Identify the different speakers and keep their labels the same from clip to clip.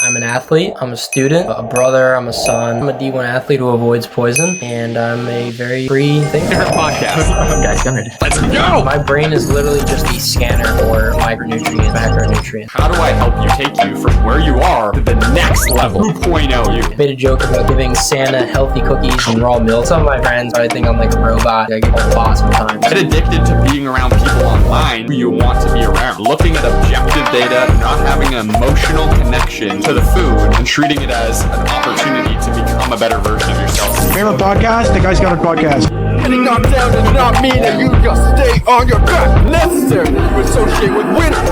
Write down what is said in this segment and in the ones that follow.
Speaker 1: I'm an athlete, I'm a student, a brother, I'm a son. I'm a D1 athlete who avoids poison, and I'm a very free thinker.
Speaker 2: Different podcast.
Speaker 3: Guys, go ahead.
Speaker 2: Let's go!
Speaker 1: My brain is literally just a scanner for micronutrients, macronutrients.
Speaker 2: How do I help you take you from where you are to the next level? 2.0 you.
Speaker 1: I made a joke about giving Santa healthy cookies and raw milk. Some of my friends probably think I'm like a robot. I get a lot sometimes.
Speaker 2: Get addicted to being around people online who you want to be around. Looking at objective data, not having an emotional connection to the food, and treating it as an opportunity to become a better version of yourself.
Speaker 4: We have a podcast. The guy's got a podcast.
Speaker 5: Getting knocked down does not mean that you just stay on your back. Necessary that you associate with winning.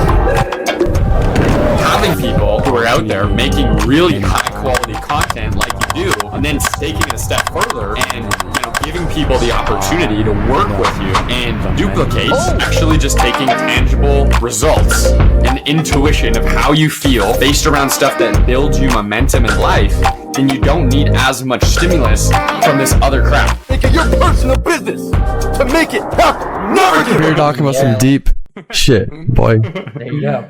Speaker 2: Having people who are out there making really high quality content like you do, and then taking it a step further and giving people the opportunity to work with you and duplicate, actually just taking tangible results and intuition of how you feel based around stuff that builds you momentum in life, then you don't need as much stimulus from this other crap.
Speaker 5: Make it your personal business to make it happen. Never give
Speaker 6: We're talking about some deep shit, boy.
Speaker 1: There you go.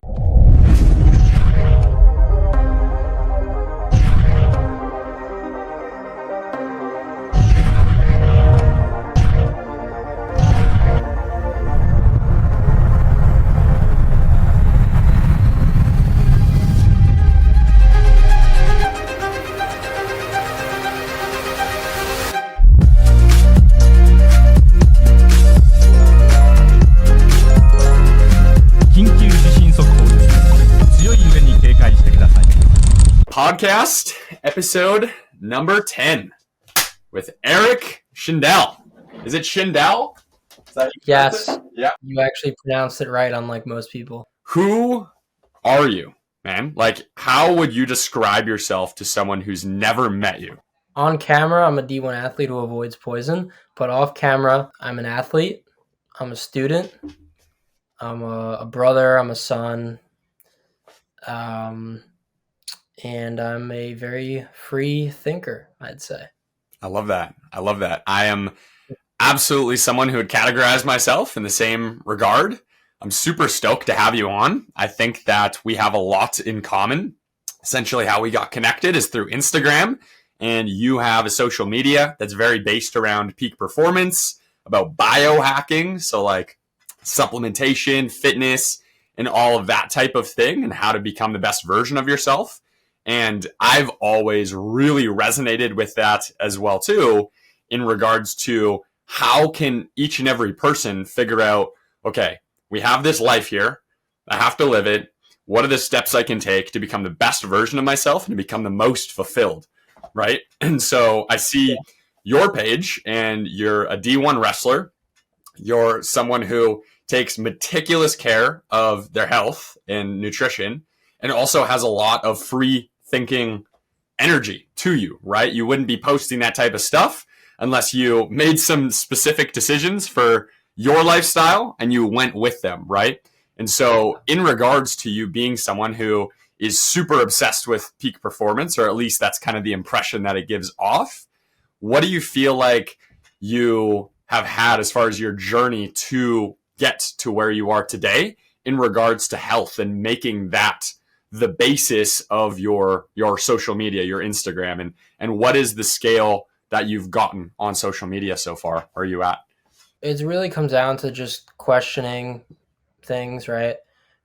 Speaker 2: Podcast episode number 10 with Eric Shindel. Is it Shindel? Is that
Speaker 1: Yes.
Speaker 2: Yeah.
Speaker 1: You actually pronounced it right, unlike most people.
Speaker 2: Who are you, man? Like, how would you describe yourself to someone who's never met you?
Speaker 1: On camera, I'm a D1 athlete who avoids poison, but off camera, I'm an athlete, I'm a student, I'm a brother, I'm a son, and I'm a very free thinker, I'd say.
Speaker 2: I love that. I am absolutely someone who would categorize myself in the same regard. I'm super stoked to have you on. I think that we have a lot in common. Essentially, how we got connected is through Instagram, and you have a social media that's very based around peak performance, about biohacking, so like supplementation, fitness, and all of that type of thing, and how to become the best version of yourself. And I've always really resonated with that as well, too, in regards to how can each and every person figure out, okay, we have this life here. I have to live it. What are the steps I can take to become the best version of myself and to become the most fulfilled, right? And so I see your page, and you're a D1 wrestler. You're someone who takes meticulous care of their health and nutrition, and also has a lot of free thinking energy to you, right? You wouldn't be posting that type of stuff unless you made some specific decisions for your lifestyle and you went with them, right? And so in regards to you being someone who is super obsessed with peak performance, or at least that's kind of the impression that it gives off, what do you feel like you have had as far as your journey to get to where you are today in regards to health and making that the basis of your social media, your Instagram, and what is the scale that you've gotten on social media so far? Where are you at?
Speaker 1: It really comes down to just questioning things, right?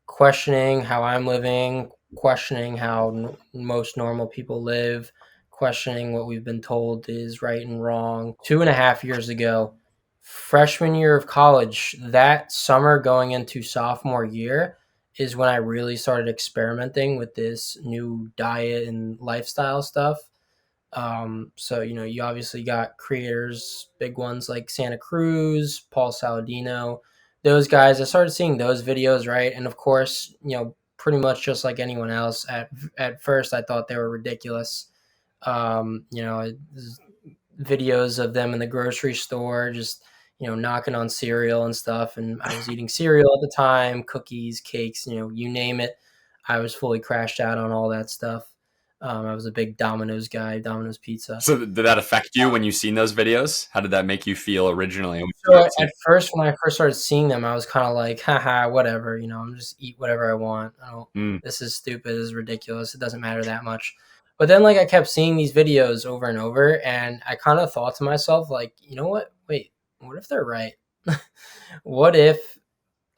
Speaker 1: Questioning how I'm living, questioning how most normal people live, questioning what we've been told is right and wrong. 2.5 years ago, freshman year of college, that summer going into sophomore year, is when I really started experimenting with this new diet and lifestyle stuff. So, you obviously got creators, big ones like Santa Cruz, Paul Saladino, those guys. I started seeing those videos, right? And of course, pretty much just like anyone else, at first I thought they were ridiculous. Videos of them in the grocery store, just knocking on cereal and stuff. And I was eating cereal at the time, cookies, cakes, you name it. I was fully crashed out on all that stuff. I was a big Domino's guy, Domino's pizza.
Speaker 2: So did that affect you when you seen those videos? How did that make you feel originally?
Speaker 1: So at first, when I first started seeing them, I was kind of like, haha, whatever, I'm just eat whatever I want. This is stupid, this is ridiculous. It doesn't matter that much. But then like I kept seeing these videos over and over, and I kind of thought to myself, like, you know what? Wait, what if they're right? What if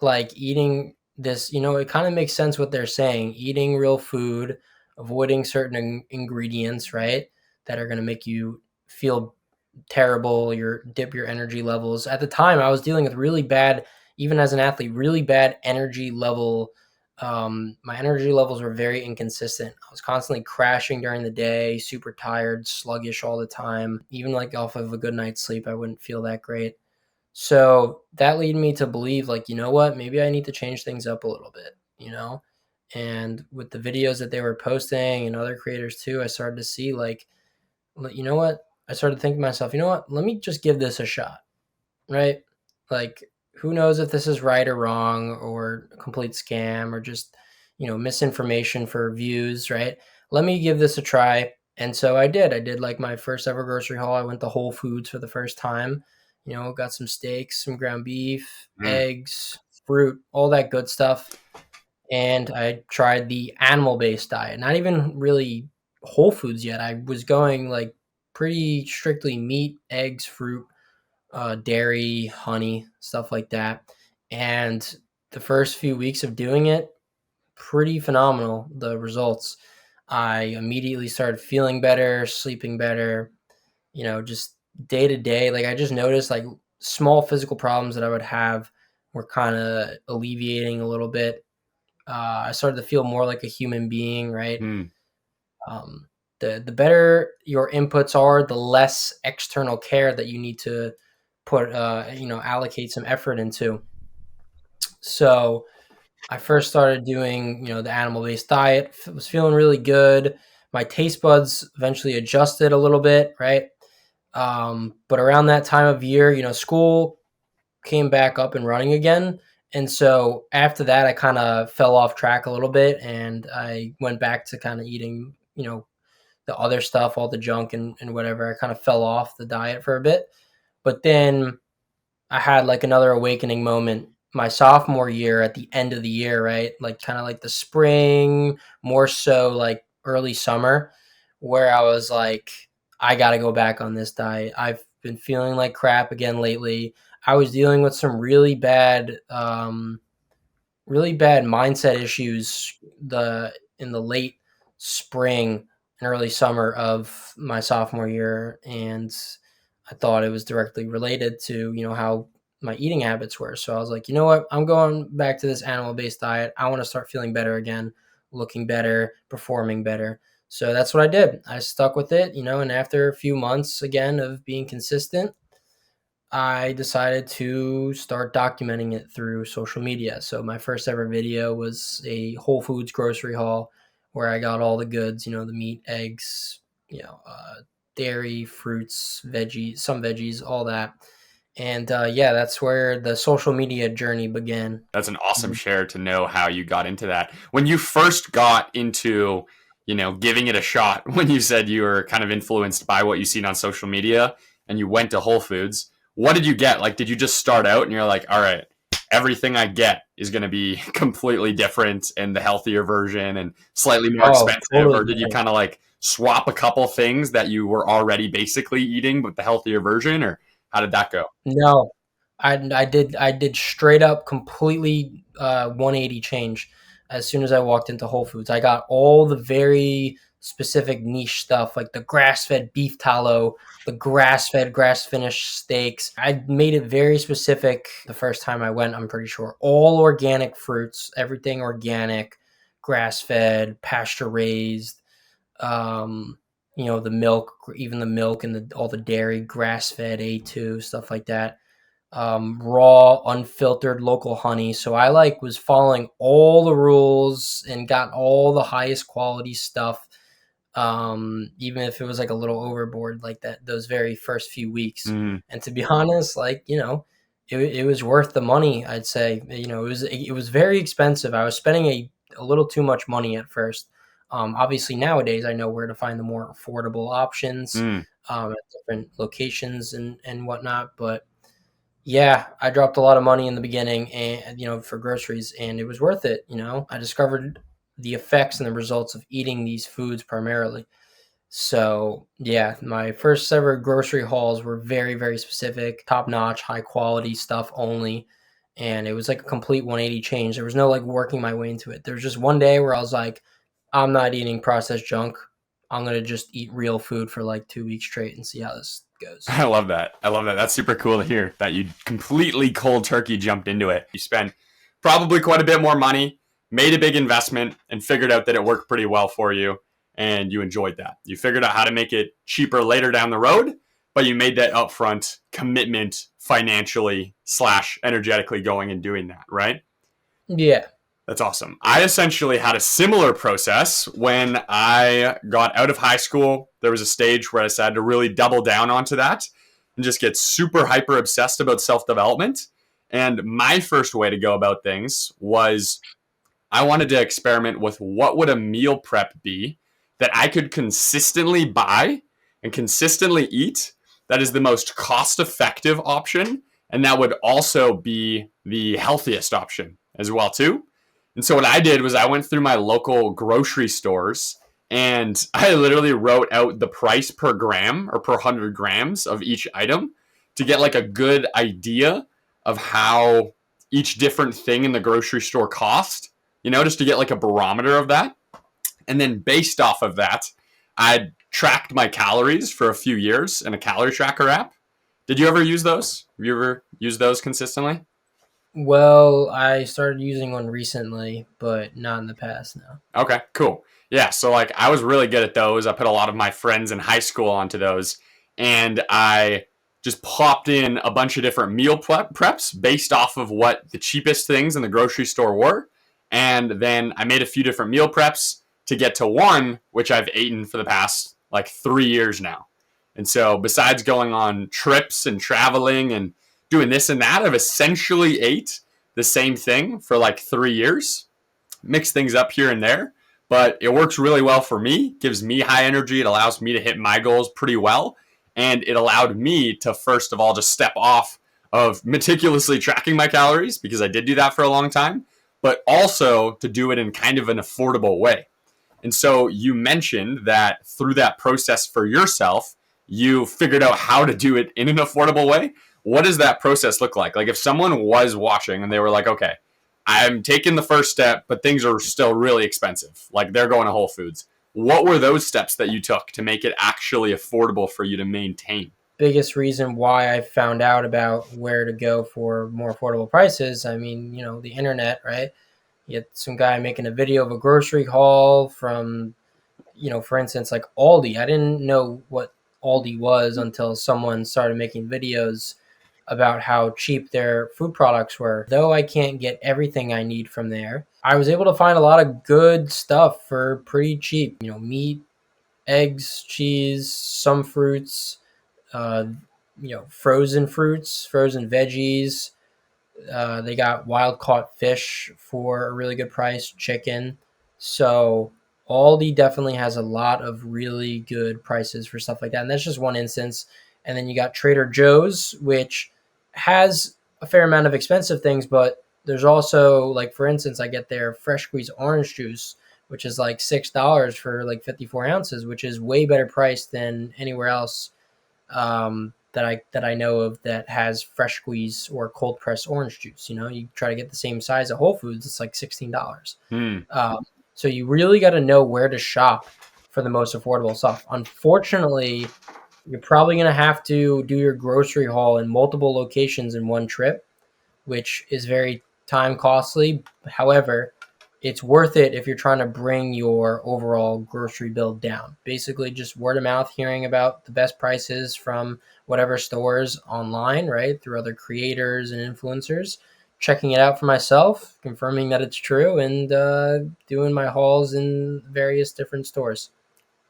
Speaker 1: like eating this, it kind of makes sense what they're saying, eating real food, avoiding certain ingredients, right? That are going to make you feel terrible, dip your energy levels. At the time, I was dealing with really bad, even as an athlete, really bad energy level. My energy levels were very inconsistent. I was constantly crashing during the day, super tired, sluggish all the time. Even like off of a good night's sleep, I wouldn't feel that great. So that led me to believe, like, you know what, maybe I need to change things up a little bit, And with the videos that they were posting and other creators too, I started to see like, you know what? I started thinking to myself, you know what? Let me just give this a shot, right? Like, who knows if this is right or wrong or a complete scam or just, misinformation for views, right? Let me give this a try. And so I did. I did like my first ever grocery haul. I went to Whole Foods for the first time, got some steaks, some ground beef, eggs, fruit, all that good stuff. And I tried the animal-based diet, not even really Whole Foods yet. I was going like pretty strictly meat, eggs, fruit, dairy, honey, stuff like that. And the first few weeks of doing it, pretty phenomenal, the results. I immediately started feeling better, sleeping better, just day to day. Like I just noticed like small physical problems that I would have were kind of alleviating a little bit. I started to feel more like a human being, right? The better your inputs are, the less external care that you need to put, allocate some effort into. So I first started doing, the animal-based diet, was feeling really good. My taste buds eventually adjusted a little bit, right? But around that time of year, school came back up and running again. And so after that, I kind of fell off track a little bit and I went back to kind of eating, the other stuff, all the junk and whatever. I kind of fell off the diet for a bit. But then I had like another awakening moment my sophomore year at the end of the year, right? Like kind of like the spring, more so like early summer, where I was like, I got to go back on this diet. I've been feeling like crap again lately. I was dealing with some really bad mindset issues in the late spring and early summer of my sophomore year, and I thought it was directly related to how my eating habits were. So I was like, you know what, I'm going back to this animal-based diet. I want to start feeling better again, looking better, performing better. So that's what I did. I stuck with it, and after a few months again of being consistent, I decided to start documenting it through social media. So my first ever video was a Whole Foods grocery haul where I got all the goods, the meat, eggs, dairy, fruits, veggies, some veggies, all that. And that's where the social media journey began.
Speaker 2: That's an awesome share to know how you got into that. When you first got into, giving it a shot, when you said you were kind of influenced by what you seen on social media and you went to Whole Foods, what did you get? Like, did you just start out and you're like, all right, everything I get is going to be completely different and the healthier version and slightly more expensive? Totally. Or did you kind of like swap a couple things that you were already basically eating with the healthier version, or how did that go?
Speaker 1: No, I did straight up completely 180 change. As soon as I walked into Whole Foods, I got all the very specific niche stuff like the grass-fed beef tallow, the grass-fed, grass-finished steaks. I made it very specific the first time I went, I'm pretty sure. All organic fruits, everything organic, grass-fed, pasture-raised, the milk, even the milk and all the dairy, grass-fed A2, stuff like that. Raw, unfiltered local honey. So I was following all the rules and got all the highest quality stuff. Even if it was like a little overboard like that, those very first few weeks. And to be honest, it was worth the money, I'd say. It was very expensive. I was spending a little too much money at first Obviously, nowadays I know where to find the more affordable options
Speaker 2: Mm.
Speaker 1: at different locations and whatnot. But yeah, I dropped a lot of money in the beginning, and for groceries, and it was worth it. I discovered the effects and the results of eating these foods primarily. So yeah, my first ever grocery hauls were very, very specific, top notch, high quality stuff only. And it was like a complete 180 change. There was no like working my way into it. There was just one day where I was like, I'm not eating processed junk. I'm going to just eat real food for like 2 weeks straight and see how this goes.
Speaker 2: I love that. I love that. That's super cool to hear that you completely cold turkey jumped into it. You spent probably quite a bit more money, made a big investment, and figured out that it worked pretty well for you. And you enjoyed that. You figured out how to make it cheaper later down the road, but you made that upfront commitment financially / energetically going and doing that, right?
Speaker 1: Yeah.
Speaker 2: That's awesome. I essentially had a similar process when I got out of high school. There was a stage where I decided to really double down onto that and just get super hyper obsessed about self-development. And my first way to go about things was I wanted to experiment with what would a meal prep be that I could consistently buy and consistently eat that is the most cost-effective option, and that would also be the healthiest option as well too. And so what I did was I went through my local grocery stores and I literally wrote out the price per gram or per 100 grams of each item to get like a good idea of how each different thing in the grocery store cost, just to get like a barometer of that. And then based off of that, I tracked my calories for a few years in a calorie tracker app. Did you ever use those? Have you ever used those consistently?
Speaker 1: Well, I started using one recently, but not in the past, no.
Speaker 2: Okay, cool. Yeah, so like I was really good at those. I put a lot of my friends in high school onto those, and I just popped in a bunch of different meal preps based off of what the cheapest things in the grocery store were. And then I made a few different meal preps to get to one, which I've eaten for the past like 3 years now. And so besides going on trips and traveling and doing this and that, I've essentially ate the same thing for like 3 years, mix things up here and there, but it works really well for me, gives me high energy. It allows me to hit my goals pretty well. And it allowed me to, first of all, just step off of meticulously tracking my calories, because I did do that for a long time, but also to do it in kind of an affordable way. And so you mentioned that through that process for yourself, you figured out how to do it in an affordable way. What does that process look like? Like if someone was watching and they were like, okay, I'm taking the first step, but things are still really expensive. Like they're going to Whole Foods. What were those steps that you took to make it actually affordable for you to maintain?
Speaker 1: Biggest reason why I found out about where to go for more affordable prices, I mean, the internet, right? You get some guy making a video of a grocery haul from, for instance, like Aldi. I didn't know what Aldi was until someone started making videos about how cheap their food products were. Though I can't get everything I need from there, I was able to find a lot of good stuff for pretty cheap. Meat, eggs, cheese, some fruits, uh, frozen fruits, frozen veggies. They got wild caught fish for a really good price, chicken. So Aldi definitely has a lot of really good prices for stuff like that. And that's just one instance. And then you got Trader Joe's, which has a fair amount of expensive things, but there's also, like, for instance, I get their fresh squeezed orange juice, which is like $6 for like 54 ounces, which is way better price than anywhere else that I know of that has fresh squeeze or cold pressed orange juice. You try to get the same size at Whole Foods, it's like $16. So you really got to know where to shop for the most affordable stuff. Unfortunately, you're probably going to have to do your grocery haul in multiple locations in one trip, which is very time costly. However, it's worth it if you're trying to bring your overall grocery bill down. Basically, just word of mouth, hearing about the best prices from whatever stores online, right, through other creators and influencers, checking it out for myself, confirming that it's true, and doing my hauls in various different stores.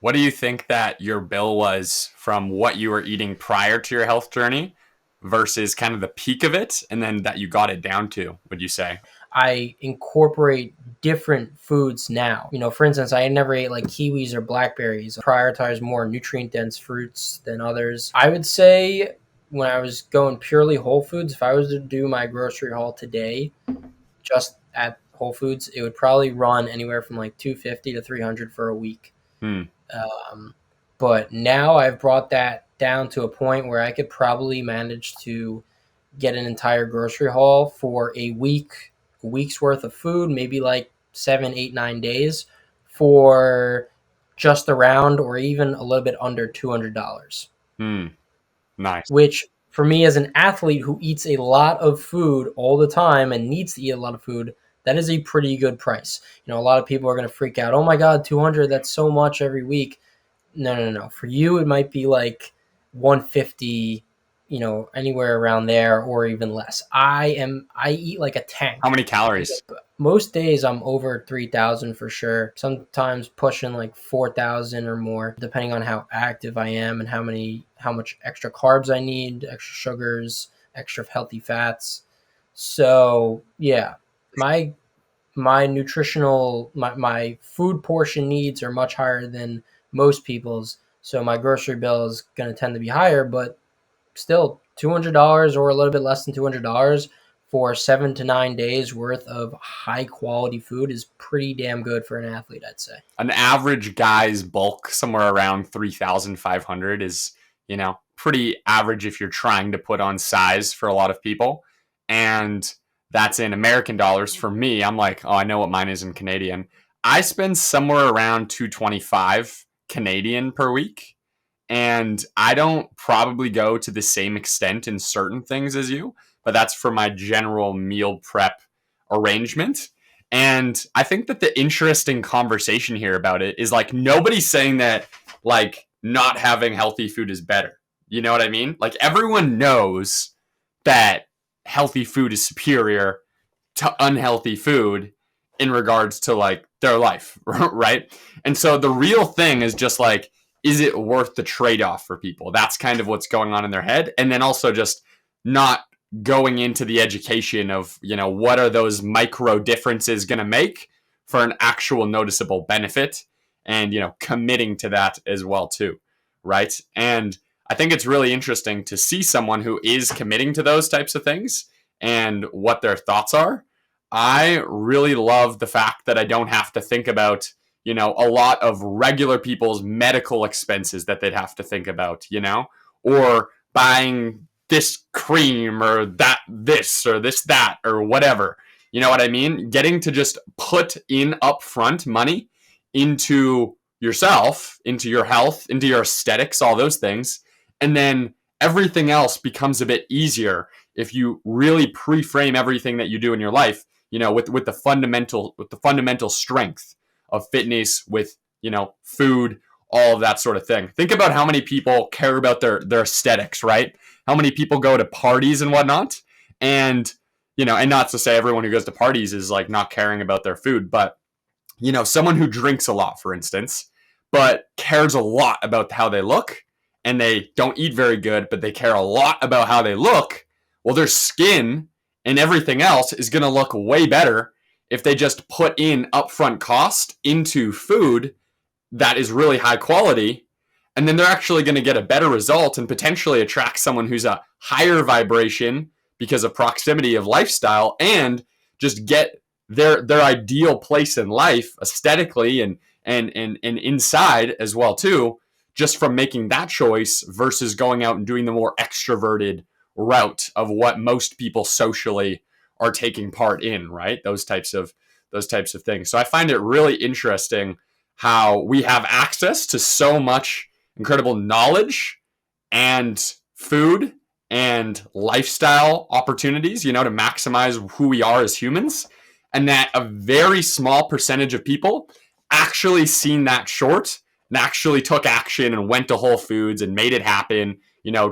Speaker 2: What do you think that your bill was from what you were eating prior to your health journey versus kind of the peak of it, and then that you got it down to, would you say?
Speaker 1: I incorporate different foods now. For instance, I never ate like kiwis or blackberries. I prioritize more nutrient dense fruits than others. I would say when I was going purely whole foods, if I was to do my grocery haul today, just at Whole Foods, it would probably run anywhere from like 250 to 300 for a week.
Speaker 2: Hmm.
Speaker 1: But now I've brought that down to a point where I could probably manage to get an entire grocery haul for a week's worth of food, maybe like 7, 8, 9 days for just around or even a little bit under $200.
Speaker 2: Nice.
Speaker 1: Which for me as an athlete who eats a lot of food all the time and needs to eat a lot of food, that is a pretty good price. A lot of people are going to freak out. Oh my God, 200, that's so much every week. No. For you, it might be like 150, anywhere around there or even less. I eat like a tank.
Speaker 2: How many calories?
Speaker 1: Most days I'm over 3,000 for sure. Sometimes pushing like 4,000 or more, depending on how active I am and how much extra carbs I need, extra sugars, extra healthy fats. So yeah, my my food portion needs are much higher than most people's. So my grocery bill is going to tend to be higher, but still $200 or a little bit less than $200 for 7 to 9 days worth of high quality food is pretty damn good for an athlete, I'd say.
Speaker 2: An average guy's bulk somewhere around 3,500 is, pretty average if you're trying to put on size for a lot of people. And that's in American dollars. For me, I'm like, oh, I know what mine is in Canadian. I spend somewhere around 225 Canadian per week. And I don't probably go to the same extent in certain things as you, but that's for my general meal prep arrangement. And I think that the interesting conversation here about it is like nobody's saying that like not having healthy food is better. You know what I mean? Like everyone knows that healthy food is superior to unhealthy food in regards to like their life, right? And so the real thing is just like, is it worth the trade-off for people? That's kind of what's going on in their head. And then also just not going into the education of, what are those micro differences going to make for an actual noticeable benefit and, committing to that as well too, right? And I think it's really interesting to see someone who is committing to those types of things and what their thoughts are. I really love the fact that I don't have to think about a lot of regular people's medical expenses that they'd have to think about, or buying this cream or this or that or whatever. You know what I mean? Getting to just put in upfront money into yourself, into your health, into your aesthetics, all those things. And then everything else becomes a bit easier if you really pre-frame everything that you do in your life, with the fundamental strength of fitness, with, food, all of that sort of thing. Think about how many people care about their aesthetics, right? How many people go to parties and whatnot. And, and not to say everyone who goes to parties is like not caring about their food, but, someone who drinks a lot, for instance, but cares a lot about how they look and they don't eat very good, but they care a lot about how they look. Well, their skin and everything else is going to look way better if they just put in upfront cost into food that is really high quality, and then they're actually going to get a better result and potentially attract someone who's a higher vibration because of proximity of lifestyle, and just get their ideal place in life aesthetically and inside as well too, just from making that choice versus going out and doing the more extroverted route of what most people socially are taking part in, right? Those types of things. So I find it really interesting how we have access to so much incredible knowledge and food and lifestyle opportunities, to maximize who we are as humans. And that a very small percentage of people actually seen that short and actually took action and went to Whole Foods and made it happen,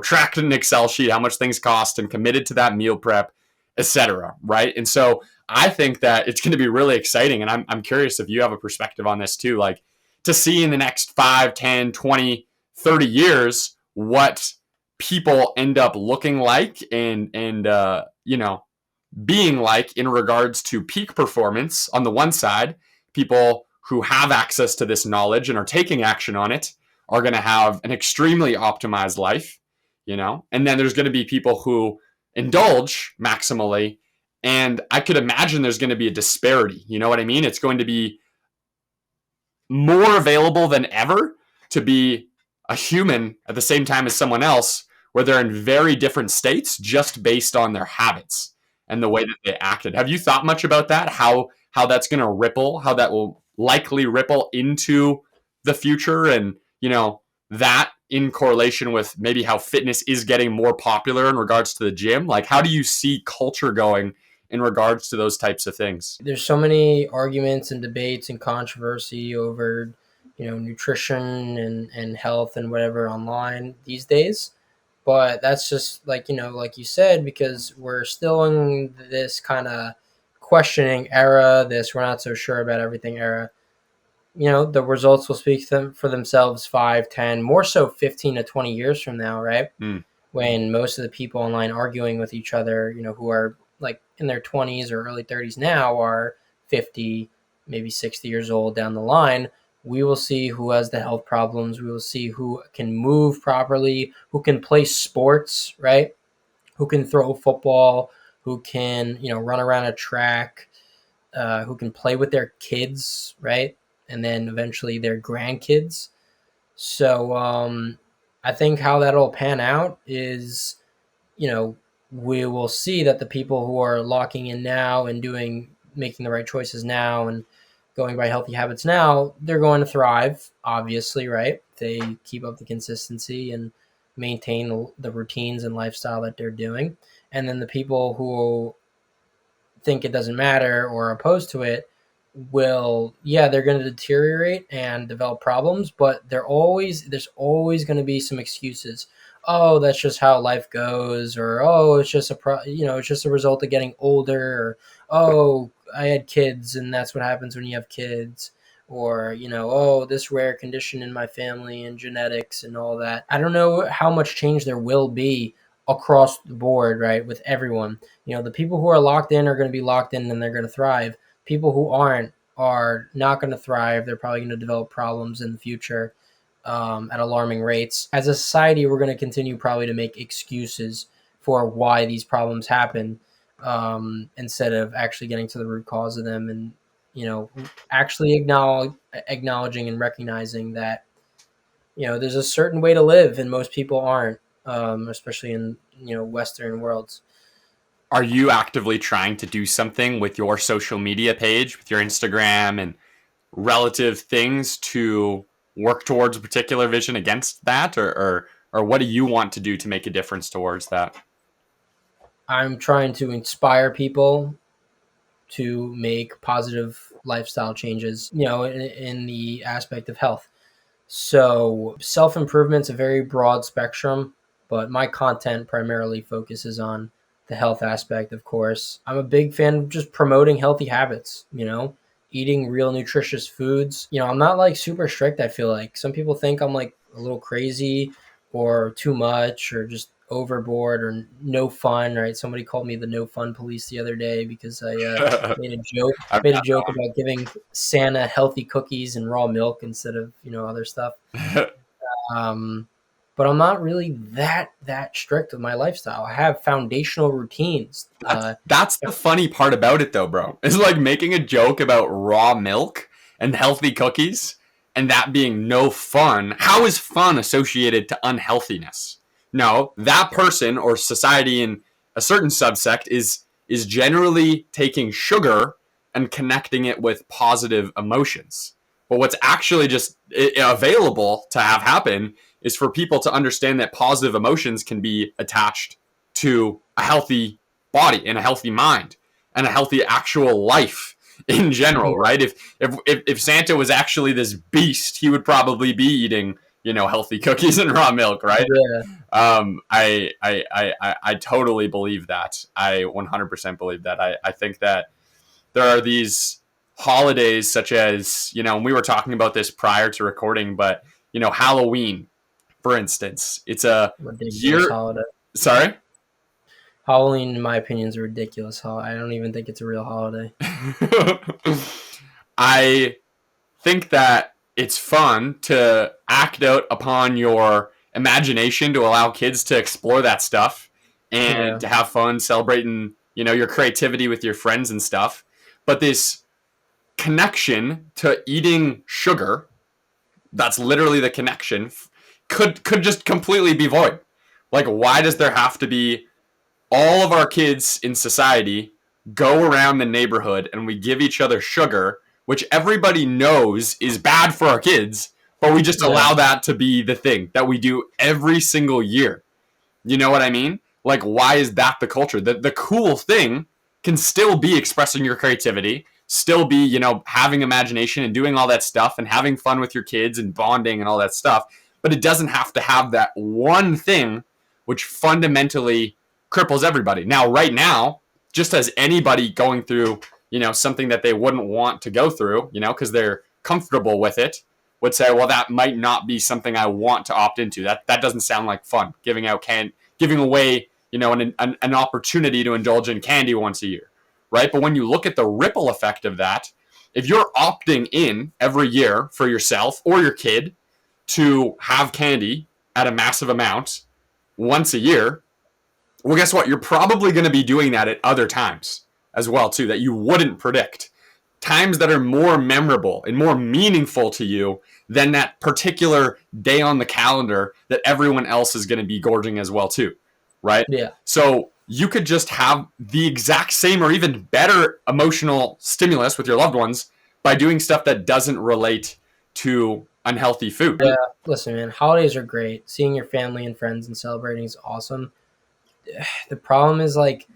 Speaker 2: tracked in an Excel sheet how much things cost and committed to that meal prep, etc. Right? And so I think that it's going to be really exciting. And I'm curious if you have a perspective on this too, like to see in the next 5, 10, 20, 30 years, what people end up looking like and being like in regards to peak performance on the one side, people who have access to this knowledge and are taking action on it are going to have an extremely optimized life, and then there's going to be people who indulge maximally. And I could imagine there's going to be a disparity. You know what I mean? It's going to be more available than ever to be a human at the same time as someone else, where they're in very different states just based on their habits and the way that they acted. Have you thought much about that? How that's going to ripple, how that will likely ripple into the future, and that in correlation with maybe how fitness is getting more popular in regards to the gym? Like, how do you see culture going in regards to those types of things?
Speaker 1: There's so many arguments and debates and controversy over, nutrition and health and whatever online these days. But that's just like you said, because we're still in this kind of questioning era, this we're not so sure about everything era. The results will speak for themselves 5, 10, more so 15 to 20 years from now, right? When most of the people online arguing with each other, who are like in their 20s or early 30s now, are 50, maybe 60 years old down the line. We will see who has the health problems. We will see who can move properly, who can play sports, right? Who can throw a football, who can, run around a track, who can play with their kids, right? And then eventually their grandkids. So I think how that'll pan out is, we will see that the people who are locking in now and making the right choices now and going by healthy habits now, they're going to thrive, obviously, right? They keep up the consistency and maintain the routines and lifestyle that they're doing. And then the people who think it doesn't matter or are opposed to it they're going to deteriorate and develop problems, but there's always going to be some excuses. Oh, that's just how life goes, or oh, it's just it's just a result of getting older, or oh, I had kids and that's what happens when you have kids, or oh, this rare condition in my family and genetics and all that. I don't know how much change there will be across the board, right, with everyone. The people who are locked in are going to be locked in and they're going to thrive. People who aren't are not going to thrive. They're probably going to develop problems in the future at alarming rates. As a society, we're going to continue probably to make excuses for why these problems happen instead of actually getting to the root cause of them and, actually acknowledging and recognizing that, there's a certain way to live and most people aren't, especially in, Western worlds.
Speaker 2: Are you actively trying to do something with your social media page, with your Instagram and relative things to work towards a particular vision against that? Or what do you want to do to make a difference towards that?
Speaker 1: I'm trying to inspire people to make positive lifestyle changes, in the aspect of health. So self-improvement's a very broad spectrum, but my content primarily focuses on the health aspect, of course. I'm a big fan of just promoting healthy habits, eating real nutritious foods. I'm not like super strict. I feel like some people think I'm like a little crazy or too much or just overboard or no fun, right? Somebody called me the no fun police the other day because I made a joke about giving Santa healthy cookies and raw milk instead of, other stuff. But I'm not really that strict with my lifestyle. I have foundational routines.
Speaker 2: That's the funny part about it, though, bro. It's like making a joke about raw milk and healthy cookies and that being no fun. How is fun associated to unhealthiness? No, that person or society in a certain subsect is generally taking sugar and connecting it with positive emotions. But what's actually just available to have happen is for people to understand that positive emotions can be attached to a healthy body and a healthy mind and a healthy actual life in general, right? If Santa was actually this beast, he would probably be eating, healthy cookies and raw milk, right?
Speaker 1: Yeah.
Speaker 2: I totally believe that. I 100% believe that. I think that there are these holidays such as, we were talking about this prior to recording, but, Halloween, for instance, it's a
Speaker 1: Ridiculous
Speaker 2: year.
Speaker 1: holiday.
Speaker 2: Sorry?
Speaker 1: Halloween, in my opinion, is a ridiculous holiday. I don't even think it's a real holiday.
Speaker 2: I think that it's fun to act out upon your imagination to allow kids to explore that stuff and
Speaker 1: Yeah.
Speaker 2: to have fun celebrating, your creativity with your friends and stuff. But this connection to eating sugar, that's literally the connection, could just completely be void. Like, why does there have to be all of our kids in society go around the neighborhood and we give each other sugar, which everybody knows is bad for our kids, but we just allow that to be the thing that we do every single year? You know what I mean? Like, why is that the culture? The cool thing can still be expressing your creativity, still be, having imagination and doing all that stuff and having fun with your kids and bonding and all that stuff. But it doesn't have to have that one thing which fundamentally cripples everybody. Now, right now, just as anybody going through, something that they wouldn't want to go through, because they're comfortable with it, would say, well, that might not be something I want to opt into. That doesn't sound like fun. Giving away, an opportunity to indulge in candy once a year, right? But when you look at the ripple effect of that, if you're opting in every year for yourself or your kid to have candy at a massive amount once a year, well, guess what? You're probably going to be doing that at other times as well, too, that you wouldn't predict. Times that are more memorable and more meaningful to you than that particular day on the calendar that everyone else is going to be gorging as well, too, right?
Speaker 1: Yeah.
Speaker 2: So you could just have the exact same or even better emotional stimulus with your loved ones by doing stuff that doesn't relate to unhealthy food.
Speaker 1: Yeah. Listen, man, holidays are great. Seeing your family and friends and celebrating is awesome. The problem is, like,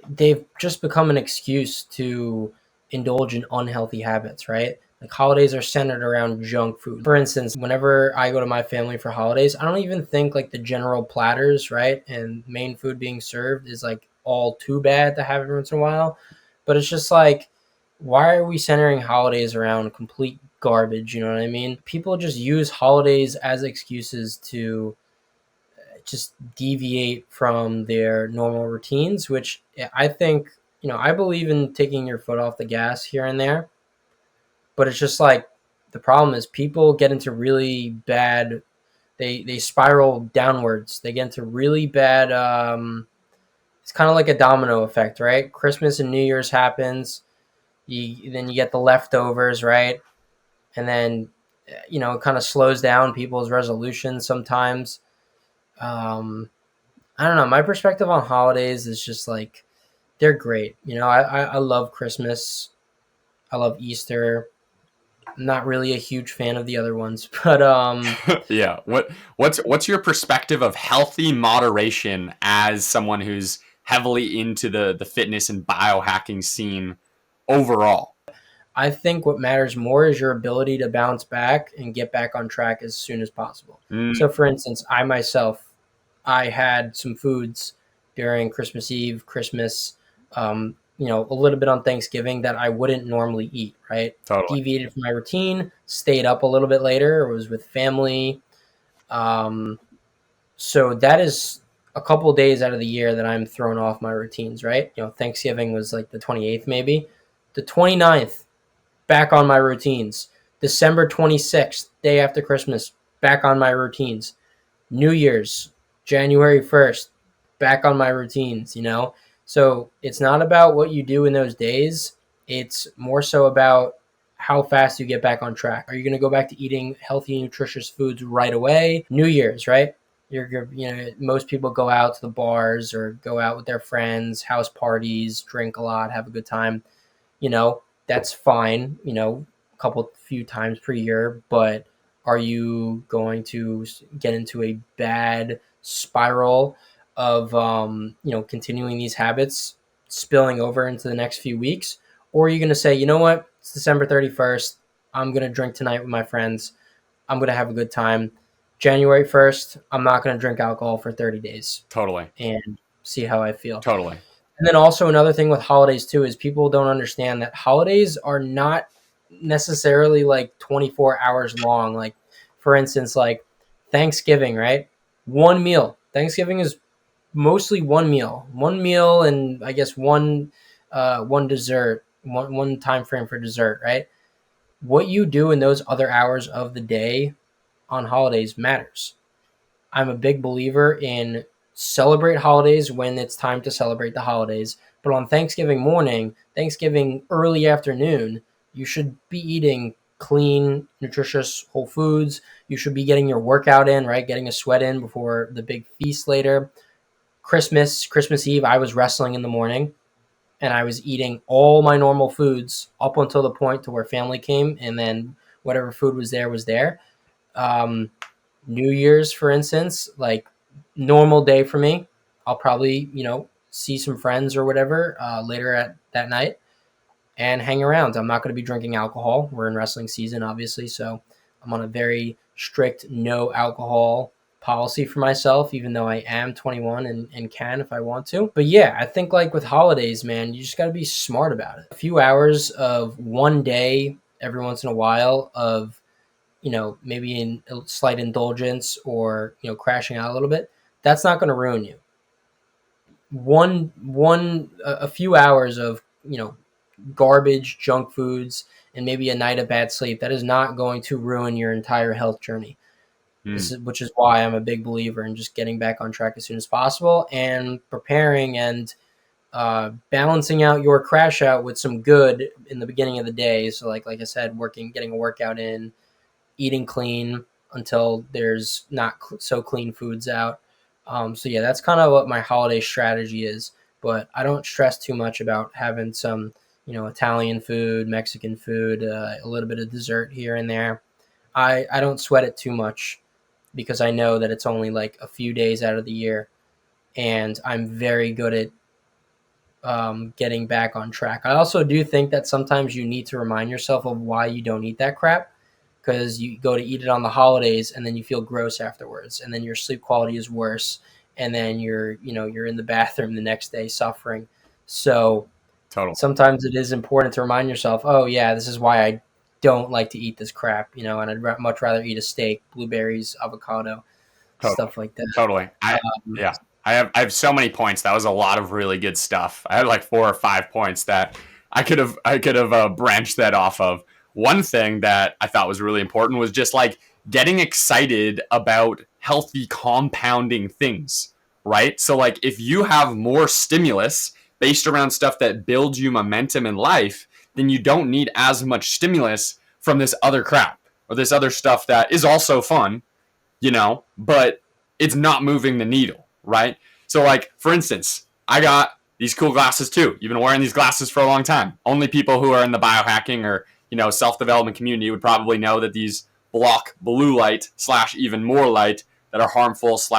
Speaker 1: they've just become an excuse to indulge in unhealthy habits, right? Like, holidays are centered around junk food. For instance, whenever I go to my family for holidays, I don't even think like the general platters, right, and main food being served is like all too bad to have every once in a while. But it's just like, why are we centering holidays around complete garbage? You know what I mean? People just use holidays as excuses to just deviate from their normal routines, which I think, I believe in taking your foot off the gas here and there, but it's just like, the problem is people get into really bad, they spiral downwards. They get into really bad, it's kind of like a domino effect, right? Christmas and New Year's happens, then you get the leftovers, right? And then, it kind of slows down people's resolutions sometimes. I don't know. My perspective on holidays is just like, they're great. I love Christmas. I love Easter. I'm not really a huge fan of the other ones, but
Speaker 2: Yeah. What's your perspective of healthy moderation as someone who's heavily into the fitness and biohacking scene overall?
Speaker 1: I think what matters more is your ability to bounce back and get back on track as soon as possible. So, for instance, I had some foods during Christmas Eve, Christmas, a little bit on Thanksgiving that I wouldn't normally eat, right?
Speaker 2: Totally.
Speaker 1: Deviated from my routine, stayed up a little bit later, was with family. So that is a couple of days out of the year that I'm thrown off my routines, right? Thanksgiving was like the 28th, maybe. The 29th, back on my routines. December 26th, day after Christmas, back on my routines. New Year's, January 1st, back on my routines, So it's not about what you do in those days. It's more so about how fast you get back on track. Are you going to go back to eating healthy, nutritious foods right away? New Year's, right? Most people go out to the bars or go out with their friends, house parties, drink a lot, have a good time. That's fine, few times per year, but are you going to get into a bad spiral of, continuing these habits, spilling over into the next few weeks? Or are you going to say, you know what, it's December 31st. I'm going to drink tonight with my friends. I'm going to have a good time. January 1st, I'm not going to drink alcohol for 30 days.
Speaker 2: Totally.
Speaker 1: And see how I feel.
Speaker 2: Totally.
Speaker 1: And then also another thing with holidays too is people don't understand that holidays are not necessarily like 24 hours long. Like, for instance, like Thanksgiving, right? One meal. Thanksgiving is mostly one meal, and I guess one dessert, one time frame for dessert, right? What you do in those other hours of the day on holidays matters. I'm a big believer in celebrate holidays when it's time to celebrate the holidays. But on Thanksgiving morning, Thanksgiving early afternoon, you should be eating clean, nutritious whole foods. You should be getting your workout in, right? Getting a sweat in before the big feast later. Christmas Eve, I was wrestling in the morning and I was eating all my normal foods up until the point to where family came, and then whatever food was there was there. Um, New Year's, for instance, like normal day for me, I'll probably, see some friends or whatever later at that night and hang around. I'm not going to be drinking alcohol. We're in wrestling season, obviously, so I'm on a very strict no alcohol policy for myself, even though I am 21 and can if I want to. But yeah, I think like with holidays, man, you just got to be smart about it. A few hours of one day every once in a while of maybe in a slight indulgence or, crashing out a little bit, that's not going to ruin you. A few hours of, garbage, junk foods, and maybe a night of bad sleep, that is not going to ruin your entire health journey. Which is why I'm a big believer in just getting back on track as soon as possible and preparing and balancing out your crash out with some good in the beginning of the day. So like I said, getting a workout in, eating clean until there's not so clean foods out. So yeah, that's kind of what my holiday strategy is. But I don't stress too much about having some, Italian food, Mexican food, a little bit of dessert here and there. I don't sweat it too much because I know that it's only like a few days out of the year, and I'm very good at getting back on track. I also do think that sometimes you need to remind yourself of why you don't eat that crap, because you go to eat it on the holidays and then you feel gross afterwards, and then your sleep quality is worse, and then you're in the bathroom the next day suffering. So sometimes it is important to remind yourself, oh yeah, this is why I don't like to eat this crap, and I'd much rather eat a steak, blueberries, avocado, stuff like that.
Speaker 2: Totally. I have so many points. That was a lot of really good stuff. I had like 4 or 5 points that I could have branched that off of. One thing that I thought was really important was just like getting excited about healthy compounding things, right? So like if you have more stimulus based around stuff that builds you momentum in life, then you don't need as much stimulus from this other crap or this other stuff that is also fun, but it's not moving the needle, right? So like, for instance, I got these cool glasses too. You've been wearing these glasses for a long time. Only people who are in the biohacking or, self-development community would probably know that these block blue light / even more light that are harmful /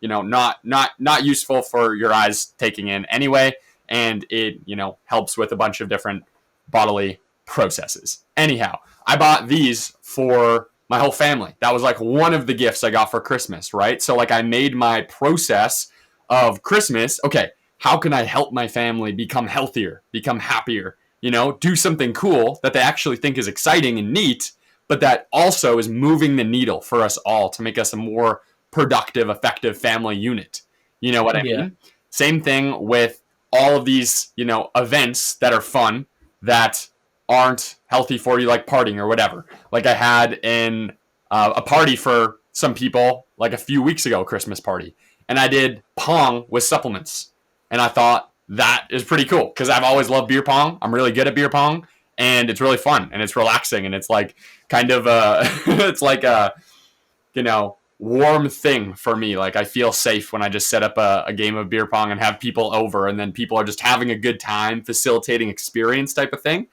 Speaker 2: not useful for your eyes taking in anyway. And it, helps with a bunch of different bodily processes. Anyhow, I bought these for my whole family. That was like one of the gifts I got for Christmas, right? So like I made my process of Christmas, okay, how can I help my family become healthier, become happier, do something cool that they actually think is exciting and neat, but that also is moving the needle for us all to make us a more productive, effective family unit. You know what I mean? Same thing with all of these, events that are fun that aren't healthy for you, like partying or whatever. Like I had a party for some people like a few weeks ago, a Christmas party, and I did pong with supplements. And I thought that is pretty cool because I've always loved beer pong. I'm really good at beer pong, and it's really fun and it's relaxing, and it's like kind of it's like a, warm thing for me. Like I feel safe when I just set up a game of beer pong and have people over, and then people are just having a good time, facilitating experience type of thing.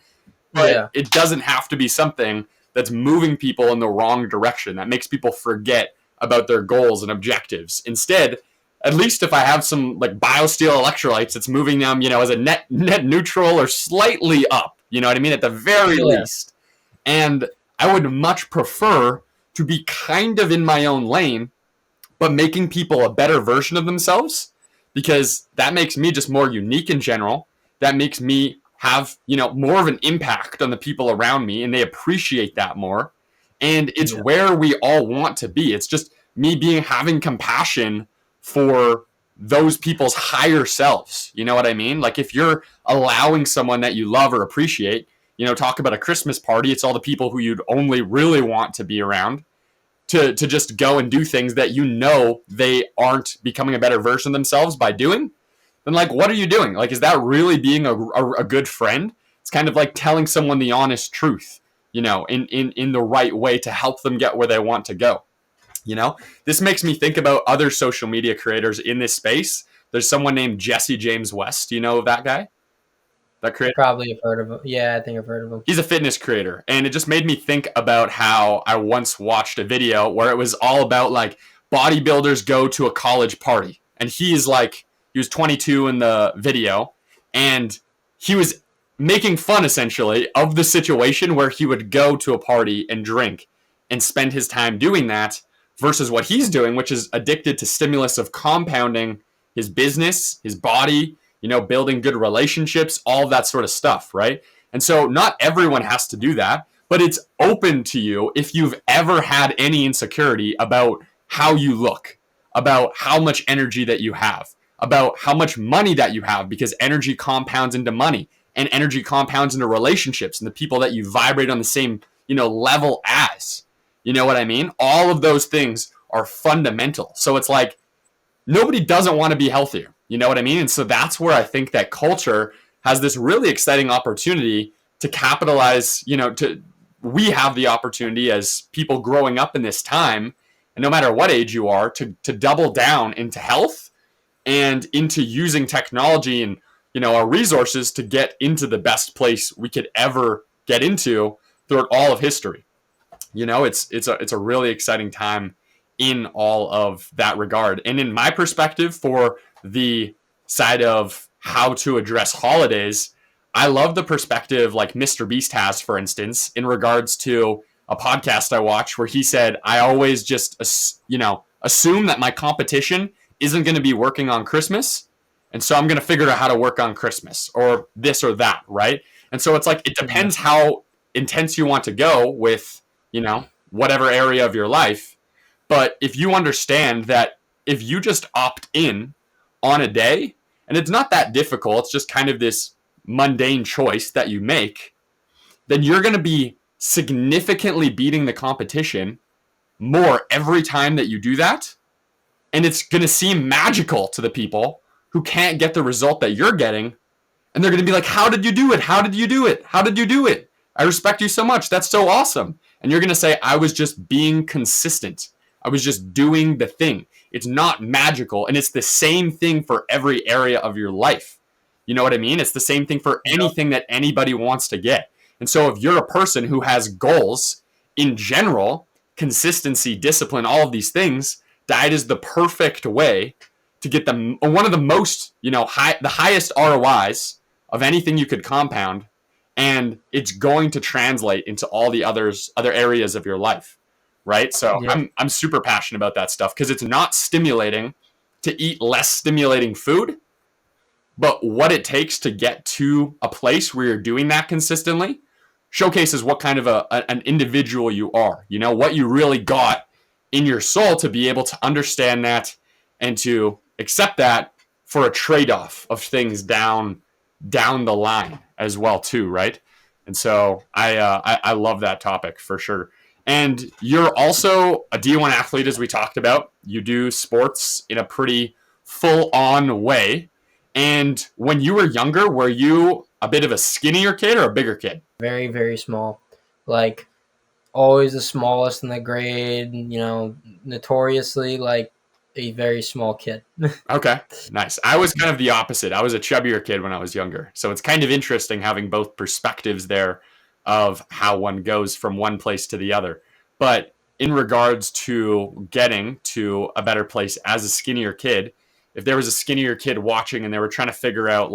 Speaker 2: But it doesn't have to be something that's moving people in the wrong direction, that makes people forget about their goals and objectives. Instead, at least if I have some like BioSteel electrolytes, it's moving them, as a net neutral or slightly up, you know what I mean? At the very least. And I would much prefer to be kind of in my own lane, but making people a better version of themselves, because that makes me just more unique in general. That makes me have, more of an impact on the people around me, and they appreciate that more. And it's where we all want to be. It's just me having compassion for those people's higher selves. You know what I mean? Like if you're allowing someone that you love or appreciate, talk about a Christmas party, it's all the people who you'd only really want to be around to just go and do things that they aren't becoming a better version of themselves by doing. Then like, what are you doing? Like, is that really being a good friend? It's kind of like telling someone the honest truth, in the right way to help them get where they want to go. This makes me think about other social media creators in this space. There's someone named Jesse James West. Do you know of that guy? That creator?
Speaker 1: Probably have heard of him. Yeah, I think I've heard of him.
Speaker 2: He's a fitness creator. And it just made me think about how I once watched a video where it was all about like bodybuilders go to a college party. And he was 22 in the video. And he was making fun essentially of the situation where he would go to a party and drink and spend his time doing that versus what he's doing, which is addicted to stimulus of compounding his business, his body, building good relationships, all of that sort of stuff, right? And so not everyone has to do that, but it's open to you if you've ever had any insecurity about how you look, about how much energy that you have, about how much money that you have, because energy compounds into money and energy compounds into relationships and the people that you vibrate on the same, level as. You know what I mean? All of those things are fundamental. So it's like nobody doesn't want to be healthier. You know what I mean? And so that's where I think that culture has this really exciting opportunity to capitalize, we have the opportunity as people growing up in this time, and no matter what age you are, to double down into health and into using technology and, our resources to get into the best place we could ever get into throughout all of history. It's a really exciting time in all of that regard. And in my perspective, for the side of how to address holidays, I love the perspective like Mr. Beast has, for instance, in regards to a podcast I watched where he said, I always just, assume that my competition isn't going to be working on Christmas. And so I'm going to figure out how to work on Christmas or this or that, right? And so it's like, it depends how intense you want to go with, whatever area of your life. But if you understand that if you just opt in on a day, and it's not that difficult, it's just kind of this mundane choice that you make, then you're going to be significantly beating the competition more every time that you do that. And it's going to seem magical to the people who can't get the result that you're getting. And they're going to be like, how did you do it? How did you do it? How did you do it? I respect you so much. That's so awesome. And you're going to say, I was just being consistent. I was just doing the thing. It's not magical. And it's the same thing for every area of your life. You know what I mean? It's the same thing for anything that anybody wants to get. And so if you're a person who has goals in general, consistency, discipline, all of these things, diet is the perfect way to get one of the most, the highest ROIs of anything you could compound. And it's going to translate into all the other areas of your life. Right. So yeah. I'm super passionate about that stuff because it's not stimulating to eat less stimulating food, but what it takes to get to a place where you're doing that consistently showcases what kind of an individual you are, what you really got in your soul to be able to understand that and to accept that for a trade-off of things down the line as well too. Right. And so I love that topic for sure. And you're also a D1 athlete, as we talked about. You do sports in a pretty full-on way. And when you were younger, were you a bit of a skinnier kid or a bigger kid?
Speaker 1: Very, very small. Like, always the smallest in the grade, notoriously, like, a very small kid.
Speaker 2: Okay, nice. I was kind of the opposite. I was a chubbier kid when I was younger. So it's kind of interesting having both perspectives there of how one goes from one place to the other. But in regards to getting to a better place as a skinnier kid, if there was a skinnier kid watching and they were trying to figure out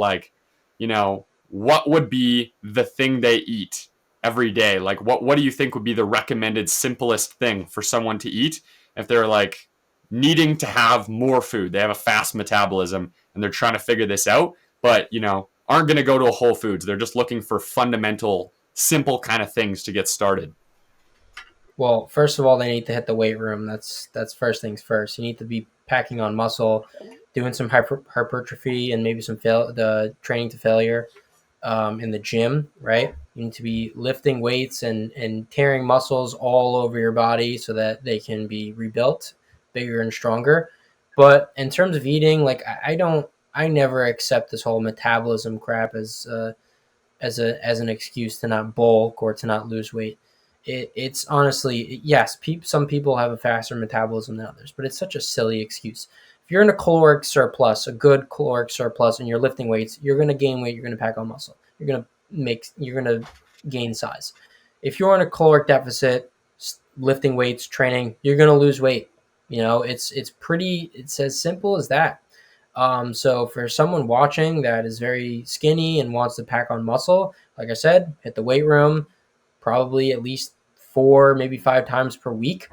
Speaker 2: what would be the thing they eat every day? Like what do you think would be the recommended simplest thing for someone to eat if they're like needing to have more food? They have a fast metabolism and they're trying to figure this out, but aren't going to go to a Whole Foods. They're just looking for fundamental simple kind of things to get started.
Speaker 1: Well, first of all, they need to hit the weight room. That's first things first. You need to be packing on muscle. doing some hypertrophy and maybe some the training to failure in the gym, right? You need to be lifting weights and tearing muscles all over your body so that they can be rebuilt bigger and stronger. But in terms of eating, like I never accept this whole metabolism crap as an excuse to not bulk or to not lose weight. It's honestly, yes, some people have a faster metabolism than others, but it's such a silly excuse. If you're in a caloric surplus, a good caloric surplus, and you're lifting weights, you're going to gain weight. You're going to pack on muscle. You're going to gain size. If you're in a caloric deficit, lifting weights, training, you're going to lose weight. It's as simple as that. So for someone watching that is very skinny and wants to pack on muscle, like I said, hit the weight room, probably at least 4, maybe 5 times per week.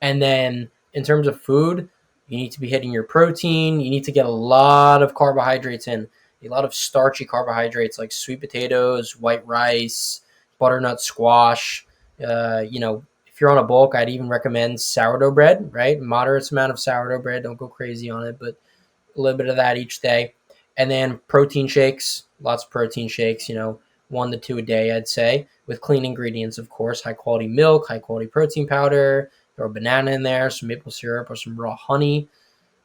Speaker 1: And then in terms of food, you need to be hitting your protein. You need to get a lot of carbohydrates in, a lot of starchy carbohydrates like sweet potatoes, white rice, butternut squash. If you're on a bulk, I'd even recommend sourdough bread, right? Moderate amount of sourdough bread. Don't go crazy on it, but a little bit of that each day. And then protein shakes, lots of protein shakes, 1 to 2 a day, I'd say, with clean ingredients, of course, high quality milk, high quality protein powder, throw a banana in there, some maple syrup or some raw honey.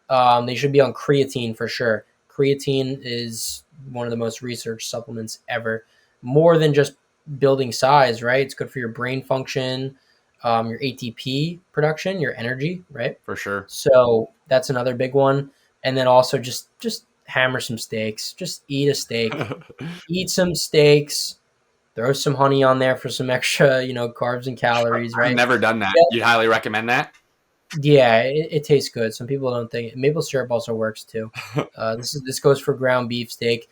Speaker 1: They should be on creatine for sure. Creatine is one of the most researched supplements ever. More than just building size, right? It's good for your brain function, your ATP production, your energy, right?
Speaker 2: For sure.
Speaker 1: So that's another big one. And then also just hammer some steaks. Just eat a steak. Eat some steaks. Throw some honey on there for some extra, carbs and calories, right?
Speaker 2: I've never done that.
Speaker 1: Yeah.
Speaker 2: You'd highly recommend that?
Speaker 1: Yeah, it tastes good. Some people don't think maple syrup also works too. This goes for ground beef steak.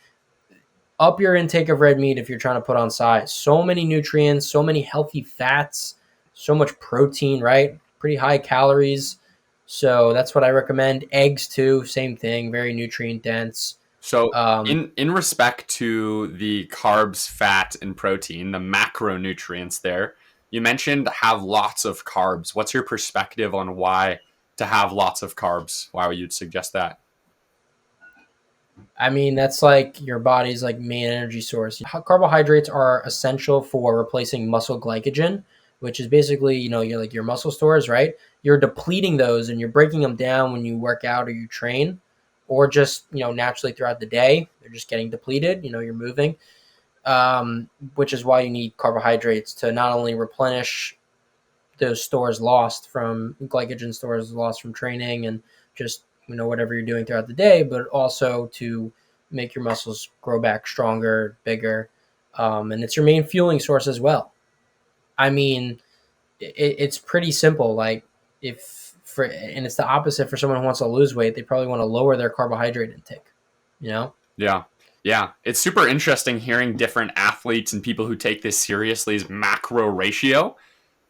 Speaker 1: Up your intake of red meat if you're trying to put on size. So many nutrients, so many healthy fats, so much protein, right? Pretty high calories. So that's what I recommend. Eggs too, same thing, very nutrient dense.
Speaker 2: So in respect to the carbs, fat, and protein, the macronutrients there, you mentioned have lots of carbs. What's your perspective on why to have lots of carbs? Why would you suggest that?
Speaker 1: I mean, that's like your body's like main energy source. Carbohydrates are essential for replacing muscle glycogen, which is basically, your muscle stores, right? You're depleting those and you're breaking them down when you work out or you train, or just, naturally throughout the day. They're just getting depleted, you're moving, which is why you need carbohydrates to not only replenish those stores lost from glycogen stores lost from training and just, whatever you're doing throughout the day, but also to make your muscles grow back stronger, bigger. And it's your main fueling source as well. I mean, it's pretty simple. Like and it's the opposite for someone who wants to lose weight. They probably want to lower their carbohydrate intake,
Speaker 2: Yeah. Yeah. It's super interesting hearing different athletes and people who take this seriously as macro ratio.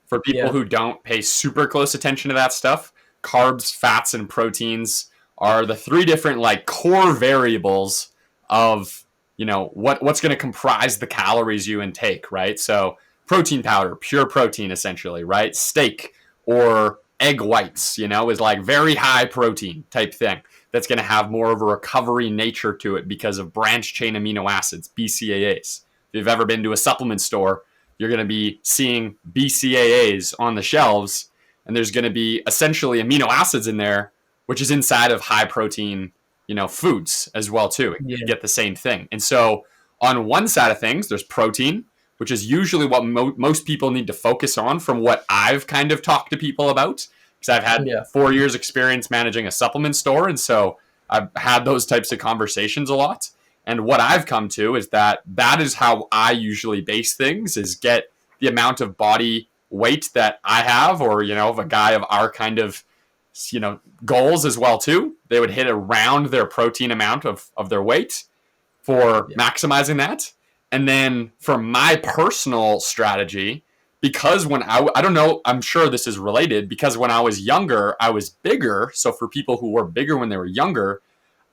Speaker 2: For people who don't pay super close attention to that stuff, carbs, fats, and proteins are the 3 different like core variables of, what's going to comprise the calories you intake, right? So protein powder, pure protein, essentially, right? Steak or egg whites, is like very high protein type thing. That's going to have more of a recovery nature to it because of branched chain amino acids, BCAAs. If you've ever been to a supplement store, you're going to be seeing BCAAs on the shelves, and there's going to be essentially amino acids in there, which is inside of high protein, foods as well too. You get the same thing. And so on one side of things, there's protein, which is usually what most people need to focus on from what I've kind of talked to people about, because I've had 4 years experience managing a supplement store. And so I've had those types of conversations a lot. And what I've come to is that is how I usually base things, is get the amount of body weight that I have, or, of a guy of our kind of, goals as well too. They would hit around their protein amount of their weight for maximizing that. And then for my personal strategy, because when I don't know, I'm sure this is related, because when I was younger, I was bigger. So for people who were bigger when they were younger,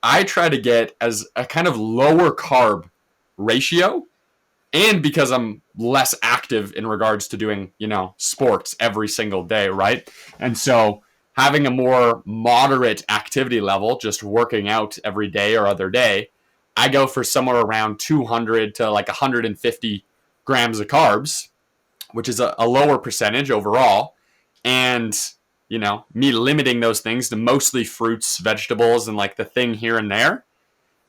Speaker 2: I try to get as a kind of lower carb ratio, and because I'm less active in regards to doing, sports every single day, right? And so having a more moderate activity level, just working out every day or other day, I go for somewhere around 200 to like 150 grams of carbs, which is a lower percentage overall. And, me limiting those things to mostly fruits, vegetables, and like the thing here and there.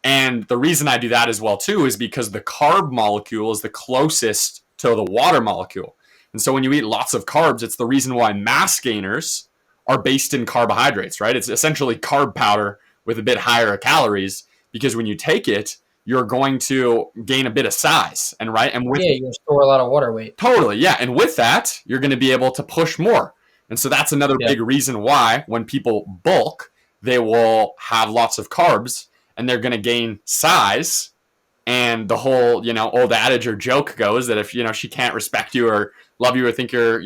Speaker 2: And the reason I do that as well, too, is because the carb molecule is the closest to the water molecule. And so when you eat lots of carbs, it's the reason why mass gainers are based in carbohydrates, right? It's essentially carb powder with a bit higher calories, because when you take it, you're going to gain a bit of size, and right, and with
Speaker 1: Yeah, you store a lot of water weight.
Speaker 2: totally, yeah, and with that, you're going to be able to push more, and so that's another
Speaker 1: Yeah.
Speaker 2: big reason why when people bulk, they will have lots of carbs, and they're going to gain size. And the whole, old adage or joke goes that if, she can't respect you or love you or think you're,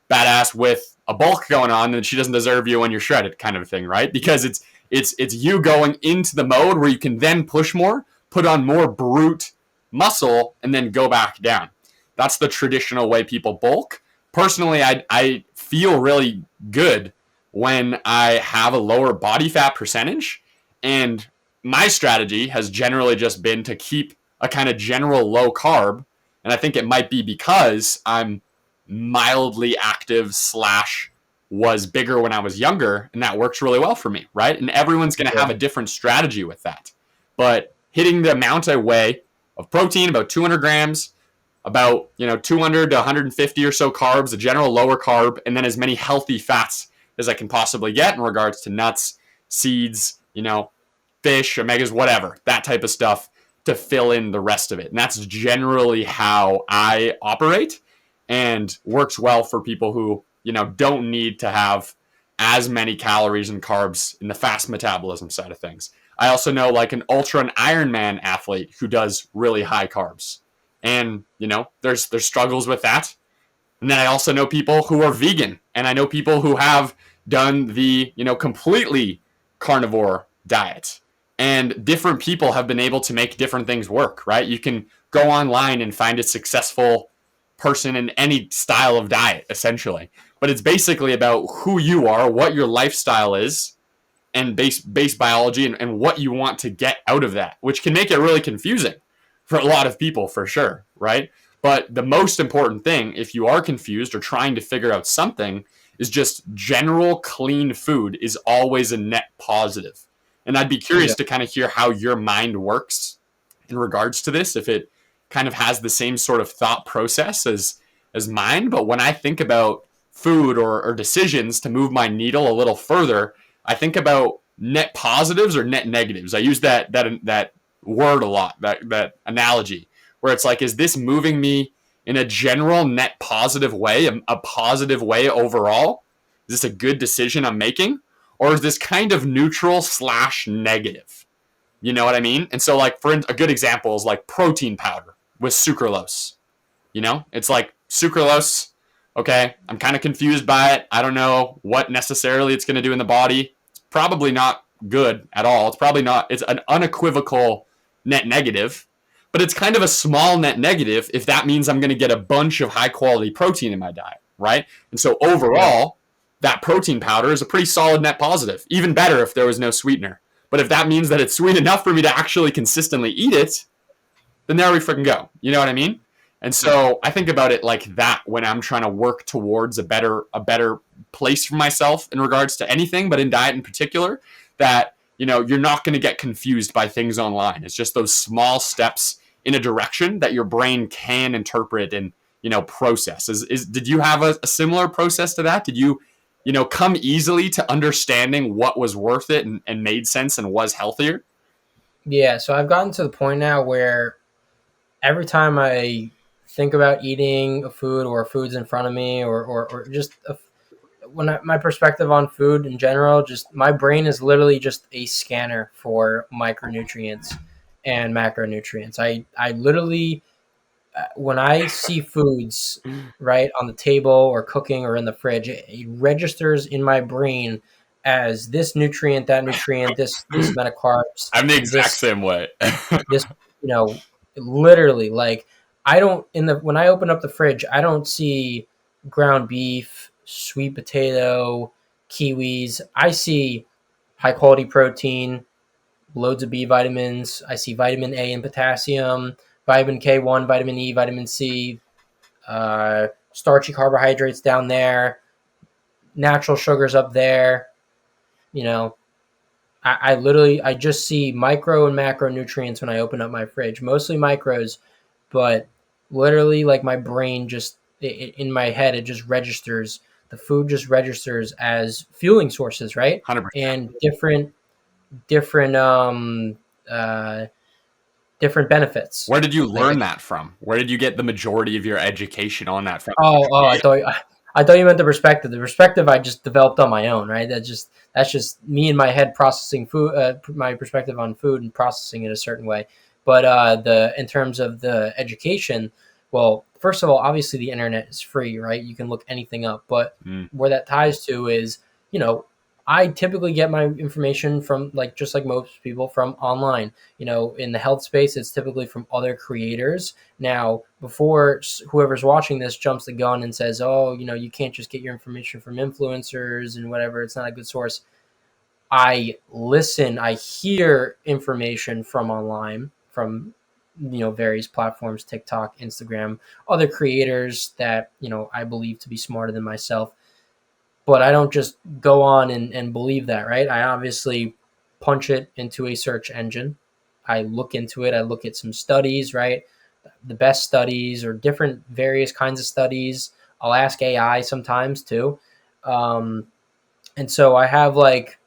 Speaker 2: badass with a bulk going on, then she doesn't deserve you when you're shredded, kind of a thing, right? Because it's you going into the mode where you can then push more, put on more brute muscle, and then go back down. That's the traditional way people bulk. Personally, I feel really good when I have a lower body fat percentage, and my strategy has generally just been to keep a kind of general low carb. And I think it might be because I'm mildly active / was bigger when I was younger, and that works really well for me, right? And everyone's going to have a different strategy with that. But hitting the amount I weigh of protein, about 200 grams, about 200 to 150 or so carbs, a general lower carb, and then as many healthy fats as I can possibly get in regards to nuts, seeds, fish, omegas, whatever, that type of stuff, to fill in the rest of it. And that's generally how I operate, and works well for people who, don't need to have as many calories and carbs in the fast metabolism side of things. I also know like an ultra and Ironman athlete who does really high carbs, and there's struggles with that. And then I also know people who are vegan, and I know people who have done the completely carnivore diet. And different people have been able to make different things work, right? You can go online and find a successful person in any style of diet, essentially. But it's basically about who you are, what your lifestyle is, and base biology, and what you want to get out of that, which can make it really confusing for a lot of people, for sure, right? But the most important thing, if you are confused or trying to figure out something, is just general clean food is always a net positive. And I'd be curious to kind of hear how your mind works in regards to this, if it kind of has the same sort of thought process as mine. But when I think about food or decisions to move my needle a little further, I think about net positives or net negatives. I use that word a lot, that analogy, where it's like, is this moving me in a general net positive way, a positive way overall? Is this a good decision I'm making? Or is this kind of neutral / negative? You know what I mean? And so like, for a good example is like protein powder with sucralose. It's like sucralose. Okay, I'm kind of confused by it. I don't know what necessarily it's going to do in the body. It's probably not good at all. It's an unequivocal net negative, but it's kind of a small net negative if that means I'm going to get a bunch of high quality protein in my diet, right? And so overall, that protein powder is a pretty solid net positive. Even better if there was no sweetener. But if that means that it's sweet enough for me to actually consistently eat it, then there we freaking go. You know what I mean? And so I think about it like that when I'm trying to work towards a better place for myself in regards to anything, but in diet in particular, that you're not going to get confused by things online. It's just those small steps in a direction that your brain can interpret and process. Did you have a similar process to that? Did you come easily to understanding what was worth it and made sense and was healthier?
Speaker 1: Yeah, so I've gotten to the point now where every time I think about eating a food or food's in front of me or just my perspective on food in general, just my brain is literally just a scanner for micronutrients and macronutrients. I literally, when I see foods right on the table or cooking or in the fridge, it registers in my brain as this nutrient, that nutrient, this amount of carbs.
Speaker 2: I'm the exact same way.
Speaker 1: This, literally, like, I don't when I open up the fridge, I don't see ground beef, sweet potato, kiwis. I see high quality protein, loads of B vitamins. I see vitamin A and potassium, vitamin K1, vitamin E, vitamin C, starchy carbohydrates down there, natural sugars up there. You know, I literally I just see micro and macronutrients when I open up my fridge. Mostly micros, but literally like my brain just in my head it just registers. The food just registers as fueling sources, right?
Speaker 2: 100%.
Speaker 1: And different uh different benefits.
Speaker 2: Where did you
Speaker 1: Like
Speaker 2: learn that from? Where did you get the majority of your education on that from?
Speaker 1: I thought you meant the perspective. The perspective I just developed on my own, right? That's just me in my head processing food, my perspective on food and processing it a certain way. But the in terms of the education, well, first of all, obviously the internet is free, right? You can look anything up. But
Speaker 2: Mm,
Speaker 1: where that ties to is, you know, I typically get my information from like just like most people from online. You know, in the health space, it's typically from other creators. Now, before whoever's watching this jumps the gun and says, "Oh, you know, you can't just get your information from influencers and whatever. It's not a good source." I listen, I hear information from online, from various platforms, TikTok, Instagram, other creators that I believe to be smarter than myself. But I don't just go on and believe that, right? I obviously punch it into a search engine. I look into it. I look at some studies, right? The best studies or different various kinds of studies. I'll ask AI sometimes too. Um, and so I have like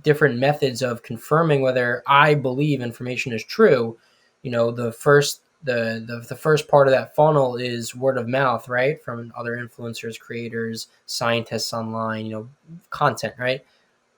Speaker 1: different methods of confirming whether I believe information is true. The first part of that funnel is word of mouth, right? From other influencers, creators, scientists online, content, right?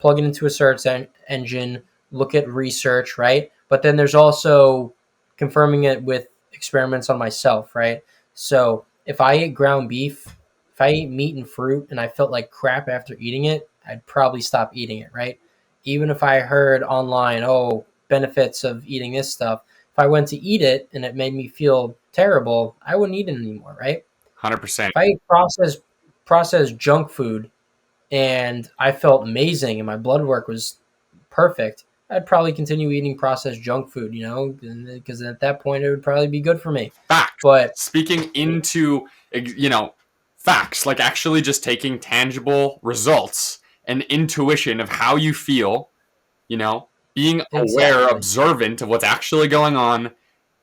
Speaker 1: Plug it into a search engine, look at research, right? But then there's also confirming it with experiments on myself, right? So if I ate ground beef, if I ate meat and fruit and I felt like crap after eating it, I'd probably stop eating it, right? Even if I heard online, oh, benefits of eating this stuff, if I went to eat it and it made me feel terrible, I wouldn't eat it anymore, right?
Speaker 2: 100%.
Speaker 1: If I ate processed junk food and I felt amazing and my blood work was perfect, I'd probably continue eating processed junk food, because at that point it would probably be good for me.
Speaker 2: Facts.
Speaker 1: But
Speaker 2: Speaking into, facts, like actually just taking tangible results and intuition of how you feel, being aware,
Speaker 1: exactly,
Speaker 2: observant of what's actually going on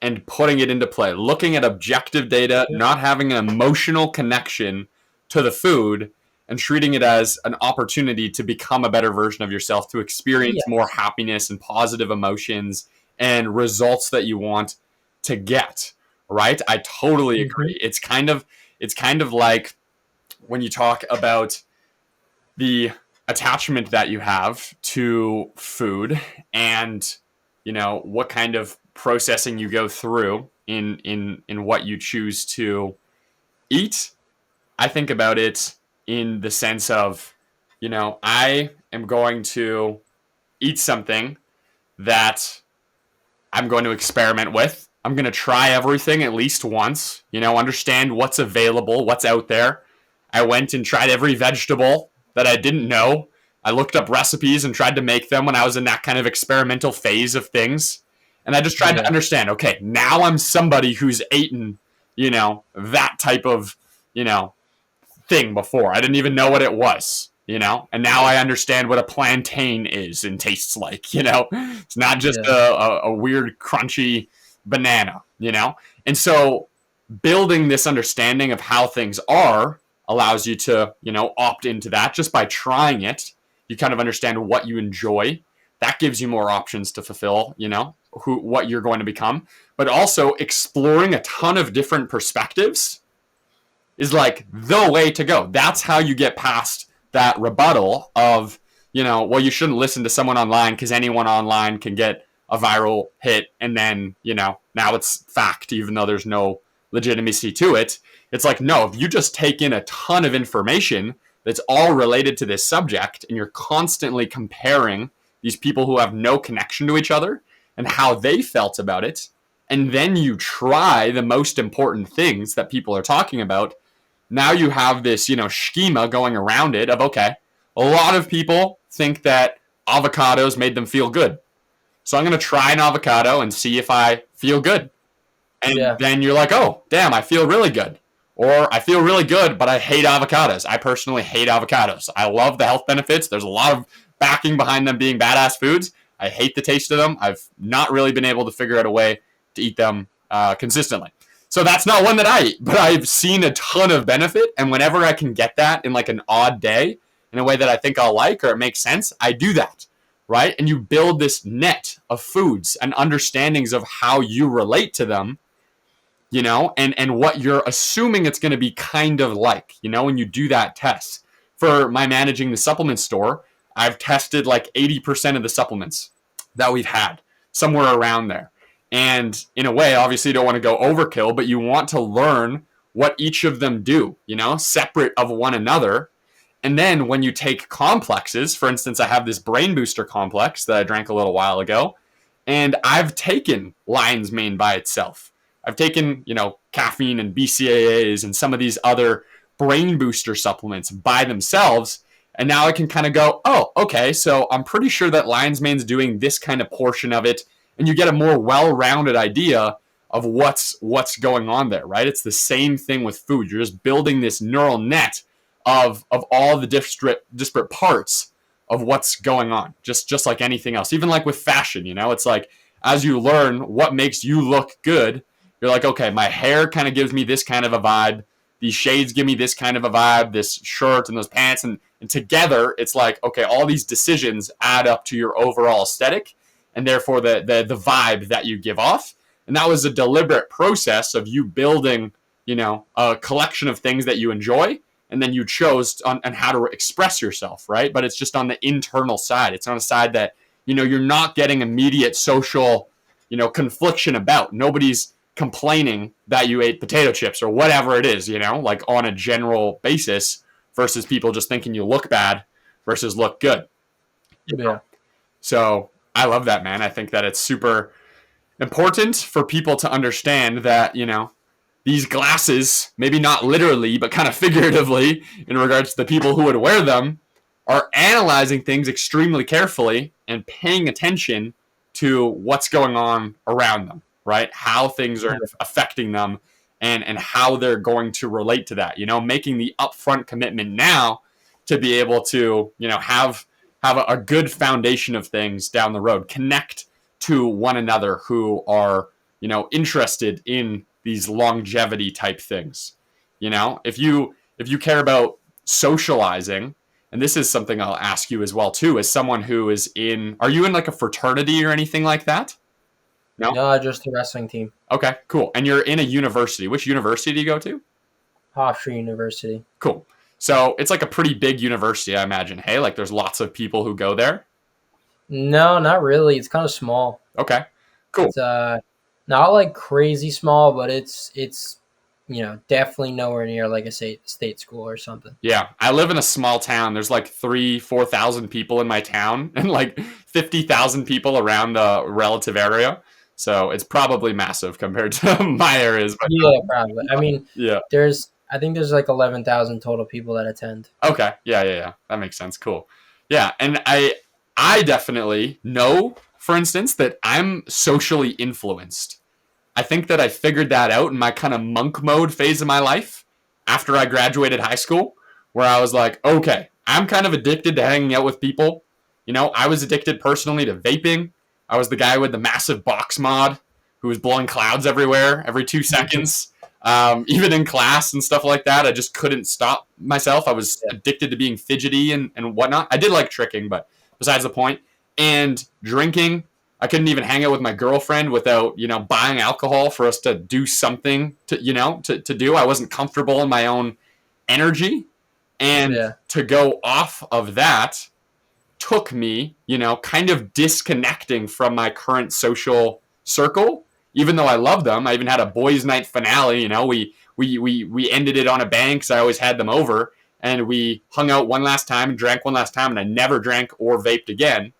Speaker 2: and putting it into play, looking at objective data, not having an emotional connection to the food and treating it as an opportunity to become a better version of yourself, to experience
Speaker 1: yeah,
Speaker 2: more happiness and positive emotions and results that you want to get. Right? I totally agree. It's kind of like when you talk about the attachment that you have to food and what kind of processing you go through in what you choose to eat. I think about it in the sense of I am going to eat something that I'm going to experiment with. I'm going to try everything at least once, understand what's available, what's out there. I went and tried every vegetable that I didn't know. I looked up recipes and tried to make them when I was in that kind of experimental phase of things. And I just tried to understand, okay, now I'm somebody who's eaten, that type of, thing before. I didn't even know what it was, and now I understand what a plantain is and tastes like, it's not just a weird crunchy banana, and so building this understanding of how things are allows you to, opt into that just by trying it. You kind of understand what you enjoy. That gives you more options to fulfill, what you're going to become, but also exploring a ton of different perspectives is like the way to go. That's how you get past that rebuttal of, well, you shouldn't listen to someone online because anyone online can get a viral hit and then, now it's fact, even though there's no legitimacy to it. It's like, no, if you just take in a ton of information that's all related to this subject and you're constantly comparing these people who have no connection to each other and how they felt about it, and then you try the most important things that people are talking about, now you have this, schema going around it of, okay, A lot of people think that avocados made them feel good. So I'm going to try an avocado and see if I feel good. And then you're like, oh, damn, I feel really good. Or I feel really good, but I hate avocados. I personally hate avocados. I love the health benefits. There's a lot of backing behind them being badass foods. I hate the taste of them. I've not really been able to figure out a way to eat them consistently. So that's not one that I eat, but I've seen a ton of benefit. And whenever I can get that in like an odd day in a way that I think I'll like or it makes sense, I do that, right? And you build this net of foods and understandings of how you relate to them, you know, and what you're assuming it's going to be kind of like, you know, when you do that test. For my managing the supplement store, I've tested like 80% of the supplements that we've had, somewhere around there. And in a way, obviously you don't want to go overkill, but you want to learn what each of them do, you know, separate of one another. And then when you take complexes, for instance, I have this brain booster complex that I drank a little while ago, and I've taken lion's mane by itself. I've taken, you know, caffeine and BCAAs and some of these other brain booster supplements by themselves. And now I can kind of go, oh, okay, so I'm pretty sure that lion's mane's doing this kind of portion of it. And you get a more well-rounded idea of what's going on there, right? It's the same thing with food. You're just building this neural net of all the disparate parts of what's going on, just like anything else. Even like with fashion, you know, it's like as you learn what makes you look good, you're like, okay, my hair kind of gives me this kind of a vibe. These shades give me this kind of a vibe, this shirt and those pants. And together, it's like, okay, all these decisions add up to your overall aesthetic and therefore the vibe that you give off. And that was a deliberate process of you building, you know, a collection of things that you enjoy. And then you chose on how to express yourself, right? But it's just on the internal side. It's on a side that, you know, you're not getting immediate social, you know, confliction about. Nobody's complaining that you ate potato chips or whatever it is, you know, like on a general basis versus people just thinking you look bad versus look good.
Speaker 1: Yeah.
Speaker 2: So I love that, man. I think that it's super important for people to understand that, you know, these glasses, maybe not literally, but kind of figuratively in regards to the people who would wear them, are analyzing things extremely carefully and paying attention to what's going on around them, right? How things are affecting them and how they're going to relate to that, you know, making the upfront commitment now to be able to, you know, have a good foundation of things down the road, connect to one another who are, you know, interested in these longevity type things. You know, if you care about socializing, and this is something I'll ask you as well too, as someone who is are you in like a fraternity or anything like that?
Speaker 1: No, just the wrestling team.
Speaker 2: Okay, cool. And you're in a university. Which university do you go to?
Speaker 1: Hofstra University.
Speaker 2: Cool. So it's like a pretty big university, I imagine. Hey, like there's lots of people who go there?
Speaker 1: No, not really. It's kind of small.
Speaker 2: Okay, cool.
Speaker 1: It's not like crazy small, but it's you know, definitely nowhere near like a state school or something.
Speaker 2: Yeah, I live in a small town. There's like 4,000 people in my town and like 50,000 people around the relative area. So it's probably massive compared to my areas. But
Speaker 1: yeah, probably. I mean,
Speaker 2: yeah.
Speaker 1: I think there's like 11,000 total people that attend.
Speaker 2: Okay. Yeah. That makes sense. Cool. Yeah, and I definitely know, for instance, that I'm socially influenced. I think that I figured that out in my kind of monk mode phase of my life after I graduated high school, where I was like, okay, I'm kind of addicted to hanging out with people. You know, I was addicted personally to vaping. I was the guy with the massive box mod who was blowing clouds everywhere every 2 seconds. Even in class and stuff like that, I just couldn't stop myself. I was addicted to being fidgety and whatnot. I did like tricking, but besides the point. And drinking, I couldn't even hang out with my girlfriend without, you know, buying alcohol for us to do something to, you know, to do. I wasn't comfortable in my own energy. And to go off of that took me, you know, kind of disconnecting from my current social circle, even though I love them. I even had a boys' night finale. You know, we ended it on a bang because I always had them over, and we hung out one last time and drank one last time, and I never drank or vaped again.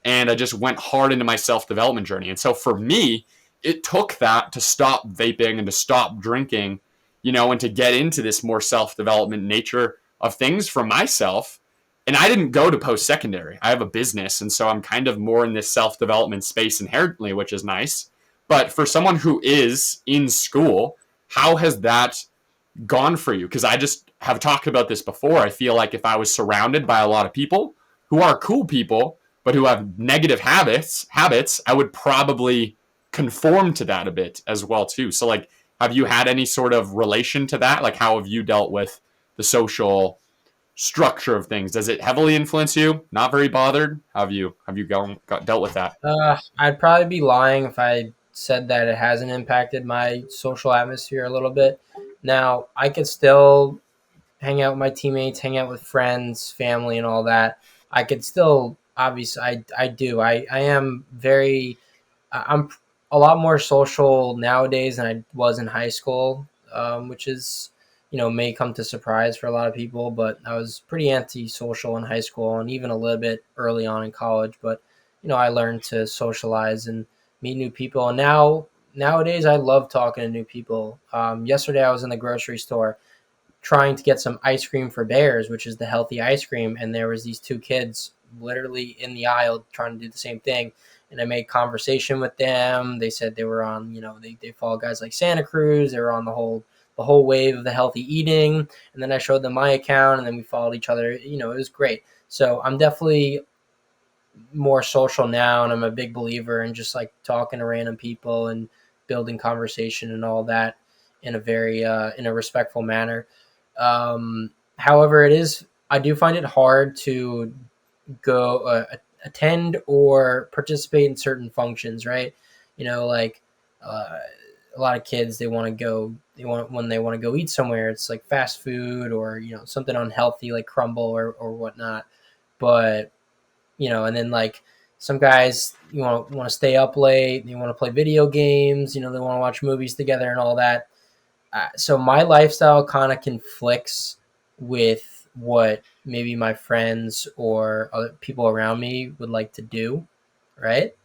Speaker 2: And I just went hard into my self-development journey. And so for me, it took that to stop vaping and to stop drinking, you know, and to get into this more self-development nature of things for myself. And I didn't go to post-secondary. I have a business, and so I'm kind of more in this self-development space inherently, which is nice. But for someone who is in school, how has that gone for you? Because I just have talked about this before. I feel like if I was surrounded by a lot of people who are cool people, but who have negative habits, I would probably conform to that a bit as well too. So like, have you had any sort of relation to that? Like, how have you dealt with the social structure of things? Does it heavily influence you? Not very bothered? How have you dealt with that?
Speaker 1: I'd probably be lying if I said that it hasn't impacted my social atmosphere a little bit. Now, I could still hang out with my teammates, hang out with friends, family, and all that. I could still, obviously, I do. I am very, I'm a lot more social nowadays than I was in high school, which is, may come to surprise for a lot of people, but I was pretty antisocial in high school and even a little bit early on in college. But, I learned to socialize and meet new people. And nowadays, I love talking to new people. Yesterday, I was in the grocery store trying to get some ice cream for bears, which is the healthy ice cream, and there was these two kids literally in the aisle trying to do the same thing. And I made conversation with them. They said they were on, they follow guys like Santa Cruz. They were on the whole wave of the healthy eating. And then I showed them my account, and then we followed each other. It was great. So I'm definitely more social now, and I'm a big believer in just like talking to random people and building conversation and all that in a very in a respectful manner. However, I do find it hard to go attend or participate in certain functions, right? Like a lot of kids, when they want to go eat somewhere, it's like fast food or, something unhealthy like crumble or whatnot. But, and then like some guys, want to stay up late, they want to play video games, they want to watch movies together and all that. So my lifestyle kind of conflicts with what maybe my friends or other people around me would like to do, right?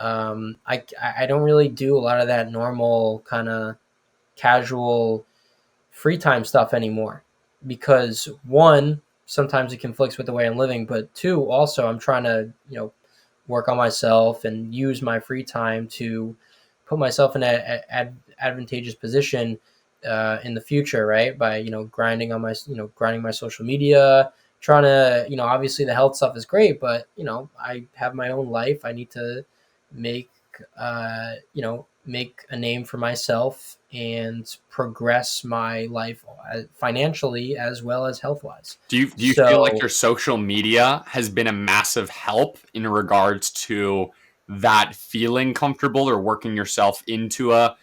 Speaker 1: I don't really do a lot of that normal kind of casual free time stuff anymore because one, sometimes it conflicts with the way I'm living, but two, also I'm trying to work on myself and use my free time to put myself in an advantageous position in the future, right? By grinding my social media, trying to obviously the health stuff is great, but I have my own life. I need to make make a name for myself and progress my life financially as well as health wise.
Speaker 2: Do you feel like your social media has been a massive help in regards to that feeling comfortable or working yourself into a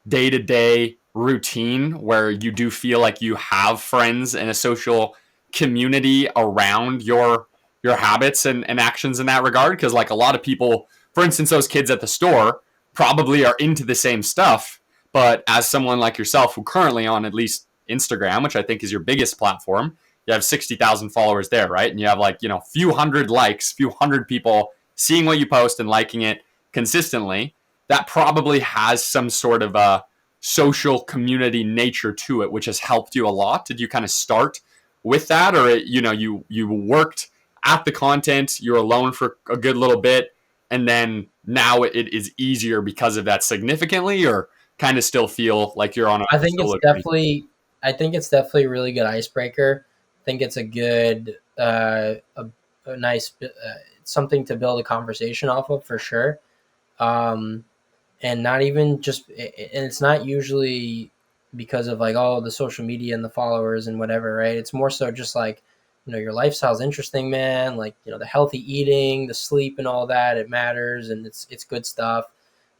Speaker 2: day-to-day routine where you do feel like you have friends and a social community around your habits and actions in that regard? Because like a lot of people, for instance, those kids at the store probably are into the same stuff, but as someone like yourself who currently on at least Instagram, which I think is your biggest platform, you have 60,000 followers there, right? And you have like, few hundred likes, few hundred people seeing what you post and liking it consistently. That probably has some sort of a social community nature to it, which has helped you a lot. Did you kind of start with that, or you worked at the content, you're alone for a good little bit, and then now it is easier because of that significantly, or kind of still feel like you're on a
Speaker 1: I think it's
Speaker 2: solo
Speaker 1: definitely I think it's definitely a really good icebreaker. I think it's a good a nice something to build a conversation off of for sure. Um, and not even just and it's not usually because of like the social media and the followers and whatever, right? It's more so just like your lifestyle's interesting, man. Like the healthy eating, the sleep and all that, it matters, and it's good stuff.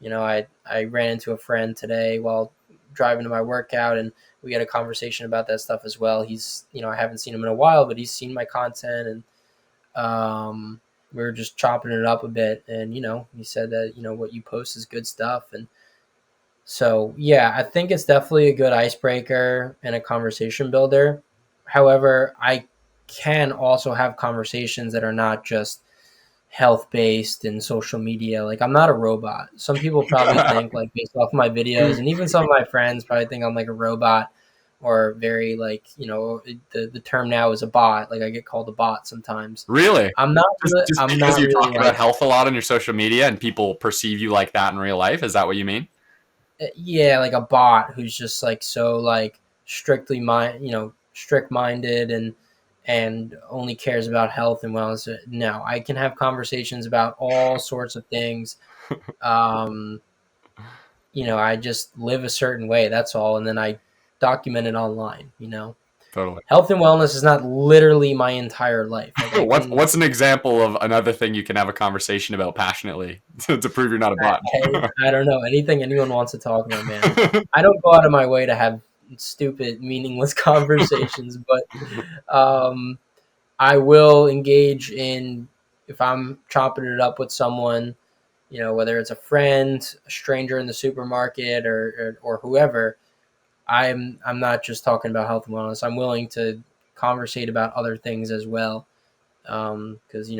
Speaker 1: I ran into a friend today while driving to my workout, and we had a conversation about that stuff as well. He's I haven't seen him in a while, but he's seen my content, and we were just chopping it up a bit. And he said that what you post is good stuff, and so yeah, I think it's definitely a good icebreaker and a conversation builder. However, I can also have conversations that are not just health based and social media. Like I'm not a robot. Some people probably think like based off my videos, and even some of my friends probably think I'm like a robot or very like, the term now is a bot. Like I get called a bot sometimes.
Speaker 2: Really?
Speaker 1: I'm not.
Speaker 2: Just
Speaker 1: I'm
Speaker 2: because
Speaker 1: not
Speaker 2: you
Speaker 1: really
Speaker 2: talk about
Speaker 1: like.
Speaker 2: health a lot on your social media and people perceive you like that in real life. Is that what you mean?
Speaker 1: Yeah, like a bot who's just like so like strict minded and only cares about health and wellness. No, I can have conversations about all sorts of things. Um, I just live a certain way. That's all, and then I document it online.
Speaker 2: Totally.
Speaker 1: Health and wellness is not literally my entire life. Like I can.
Speaker 2: What's an example of another thing you can have a conversation about passionately to prove you're not a bot?
Speaker 1: I don't know anything anyone wants to talk about, man. I don't go out of my way to have stupid, meaningless conversations, but um, I will engage in if I'm chopping it up with someone, whether it's a friend, a stranger in the supermarket, or whoever. I'm not just talking about health and wellness. I'm willing to conversate about other things as well, because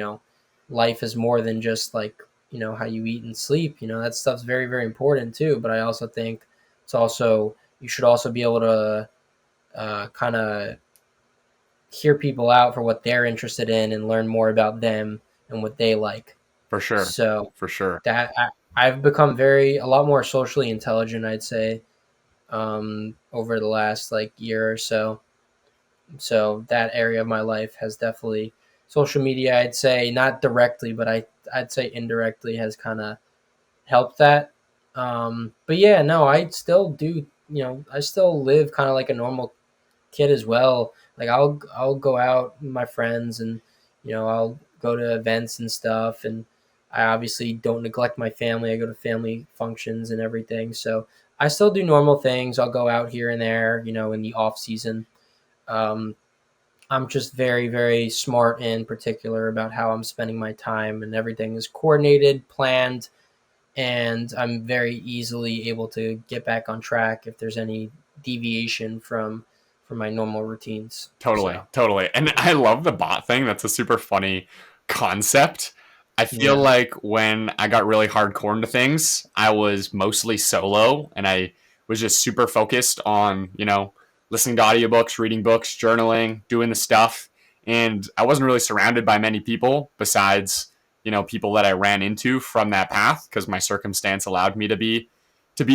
Speaker 1: life is more than just like how you eat and sleep. That stuff's very, very important too. But I also think it's also you should also be able to kind of hear people out for what they're interested in and learn more about them and what they like.
Speaker 2: For sure.
Speaker 1: So
Speaker 2: For sure.
Speaker 1: that I've become a lot more socially intelligent, I'd say, over the last like year or so. So that area of my life has definitely social media. I'd say not directly, but I'd say indirectly has kind of helped that. But yeah, no, I still do. I still live kind of like a normal kid as well. Like I'll go out with my friends and I'll go to events and stuff, and I obviously don't neglect my family. I go to family functions and everything. So I still do normal things. I'll go out here and there, in the off season. Um, I'm just very, very smart and particular about how I'm spending my time, and everything is coordinated, planned, and I'm very easily able to get back on track if there's any deviation from my normal routines.
Speaker 2: Totally,
Speaker 1: So
Speaker 2: totally. And I love the bot thing. That's a super funny concept. I feel
Speaker 1: yeah,
Speaker 2: like when I got really hardcore into things, I was mostly solo and I was just super focused on, listening to audiobooks, reading books, journaling, doing the stuff. And I wasn't really surrounded by many people besides, people that I ran into from that path because my circumstance allowed me to be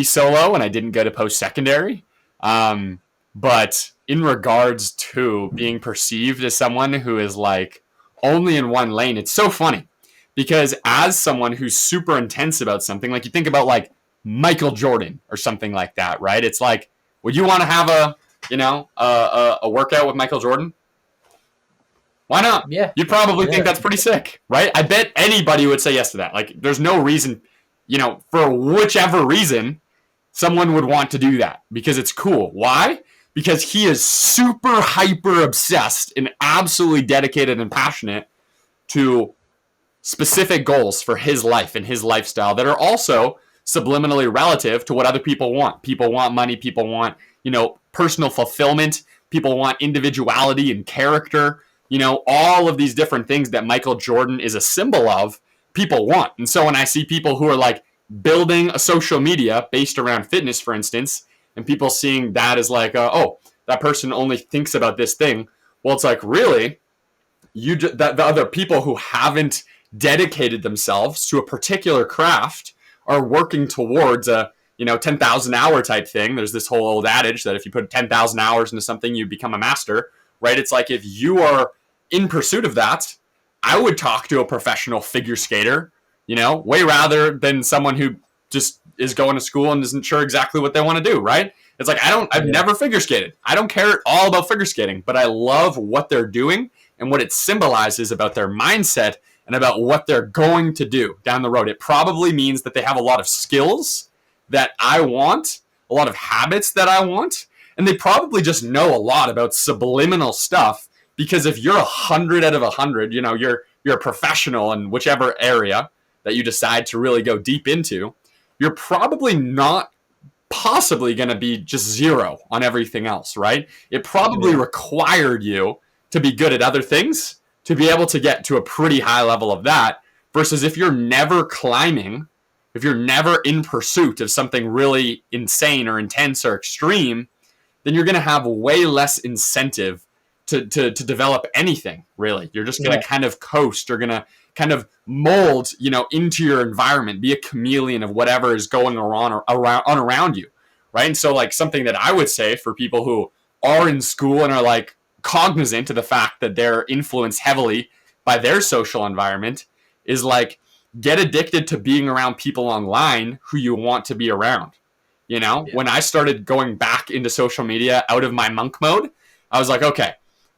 Speaker 2: solo and I didn't go to post secondary. But in regards to being perceived as someone who is like only in one lane, it's so funny because as someone who's super intense about something, like you think about like Michael Jordan or something like that, right? It's like, would you want to have a workout with Michael Jordan? Why not?
Speaker 1: yeah,
Speaker 2: You'd probably
Speaker 1: yeah,
Speaker 2: think that's pretty sick, right? I bet anybody would say yes to that. Like, there's no reason, for whichever reason, someone would want to do that because it's cool. Why? Because he is super hyper obsessed and absolutely dedicated and passionate to specific goals for his life and his lifestyle that are also subliminally relative to what other people want. People want money. People want, personal fulfillment. People want individuality and character. All of these different things that Michael Jordan is a symbol of, people want. And so when I see people who are like building a social media based around fitness, for instance, and people seeing that as like, oh, that person only thinks about this thing. Well, it's like, really? The other people who haven't dedicated themselves to a particular craft are working towards a 10,000 hour type thing. There's this whole old adage that if you put 10,000 hours into something, you become a master, right? It's like if you are in pursuit of that, I would talk to a professional figure skater, way rather than someone who just is going to school and isn't sure exactly what they want to do, right? It's like, I've never figure skated. I don't care at all about figure skating, but I love what they're doing and what it symbolizes about their mindset and about what they're going to do down the road. It probably means that they have a lot of skills that I want, a lot of habits that I want, and they probably just know a lot about subliminal stuff because if you're 100 out of 100, you're a professional in whichever area that you decide to really go deep into, you're probably not possibly going to be just zero on everything else, right? It probably required you to be good at other things to be able to get to a pretty high level of that versus if you're never climbing, if you're never in pursuit of something really insane or intense or extreme, then you're going to have way less incentive to develop anything, really. You're just going to kind of coast. You're going to kind of mold, into your environment, be a chameleon of whatever is going around you, right? And so like something that I would say for people who are in school and are like cognizant of the fact that they're influenced heavily by their social environment is like, get addicted to being around people online who you want to be around. When I started going back into social media out of my monk mode, I was like, okay,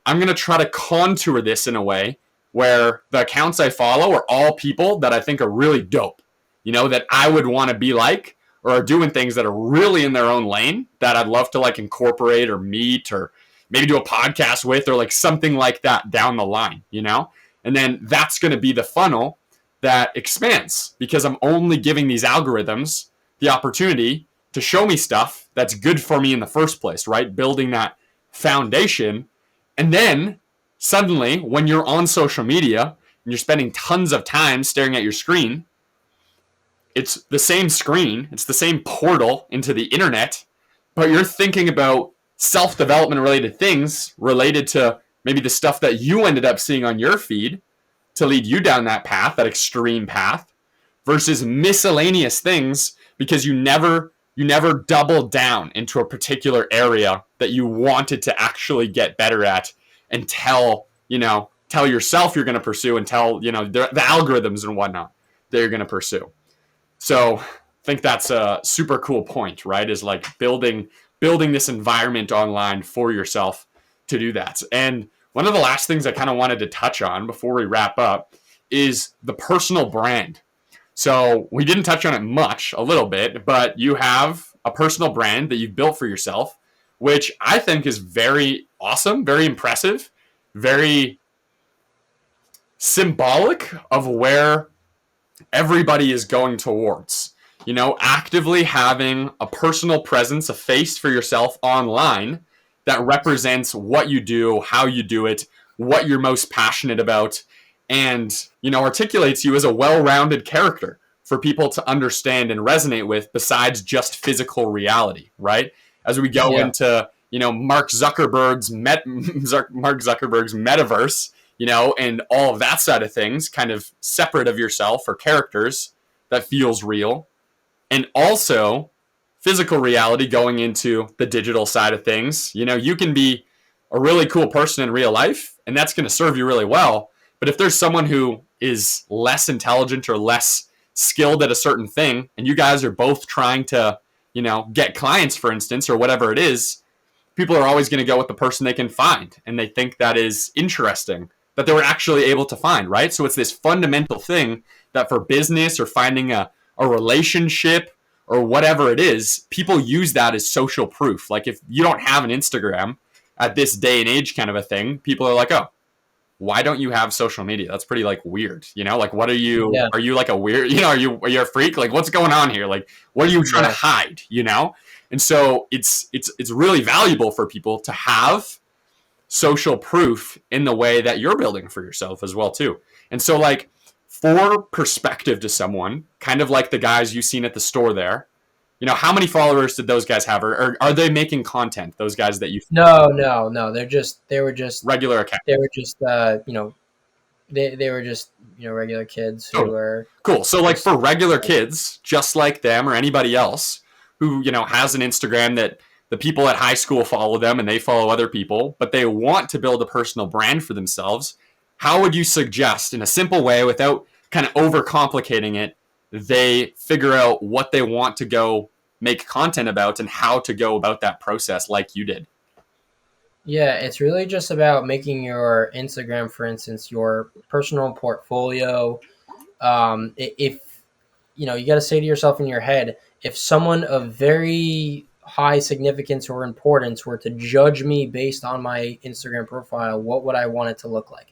Speaker 2: I'm going to try to contour this in a way where the accounts I follow are all people that I think are really dope, that I would want to be like, or are doing things that are really in their own lane that I'd love to like incorporate or meet or maybe do a podcast with or like something like that down the line, and then that's going to be the funnel that expands because I'm only giving these algorithms the opportunity to show me stuff that's good for me in the first place, right? Building that foundation. And then suddenly when you're on social media and you're spending tons of time staring at your screen, it's the same screen, it's the same portal into the internet, but you're thinking about self-development related things related to maybe the stuff that you ended up seeing on your feed to lead you down that path, that extreme path, versus miscellaneous things because you never doubled down into a particular area that you wanted to actually get better at and tell yourself you're going to pursue and tell, the algorithms and whatnot that you're going to pursue. So I think that's a super cool point, right? Is like building this environment online for yourself to do that. And one of the last things I kind of wanted to touch on before we wrap up is the personal brand. So we didn't touch on it much, a little bit, but you have a personal brand that you've built for yourself, which I think is very awesome, very impressive, very symbolic of where everybody is going towards. Actively having a personal presence, a face for yourself online that represents what you do, how you do it, what you're most passionate about, and, articulates you as a well-rounded character for people to understand and resonate with besides just physical reality, right? As we go into, Mark Zuckerberg's metaverse, and all of that side of things, kind of separate of yourself or characters that feels real. And also physical reality going into the digital side of things. You can be a really cool person in real life, and that's going to serve you really well. But if there's someone who is less intelligent or less skilled at a certain thing, and you guys are both trying to, get clients, for instance, or whatever it is, people are always going to go with the person they can find. And they think that is interesting, that they were actually able to find, right? So it's this fundamental thing that for business or finding a relationship or whatever it is, people use that as social proof. Like if you don't have an Instagram at this day and age kind of a thing, people are like, oh, why don't you have social media? That's pretty like weird, like what are you, are you like a weird, are you a freak? Like what's going on here? Like, what are you trying to hide, And so it's really valuable for people to have social proof in the way that you're building for yourself as well too. And so like for perspective to someone, kind of like the guys you've seen at the store there, how many followers did those guys have, or are they making content? Those guys that you
Speaker 1: No. They were just
Speaker 2: regular accounts.
Speaker 1: They were just they were just regular kids who were
Speaker 2: cool. So like for regular kids, just like them or anybody else who has an Instagram that the people at high school follow them and they follow other people, but they want to build a personal brand for themselves. How would you suggest, in a simple way, without kind of overcomplicating it, they figure out what they want to go make content about and how to go about that process like you did?
Speaker 1: Yeah, it's really just about making your Instagram, for instance, your personal portfolio. If you got to say to yourself in your head, if someone of very high significance or importance were to judge me based on my Instagram profile, what would I want it to look like?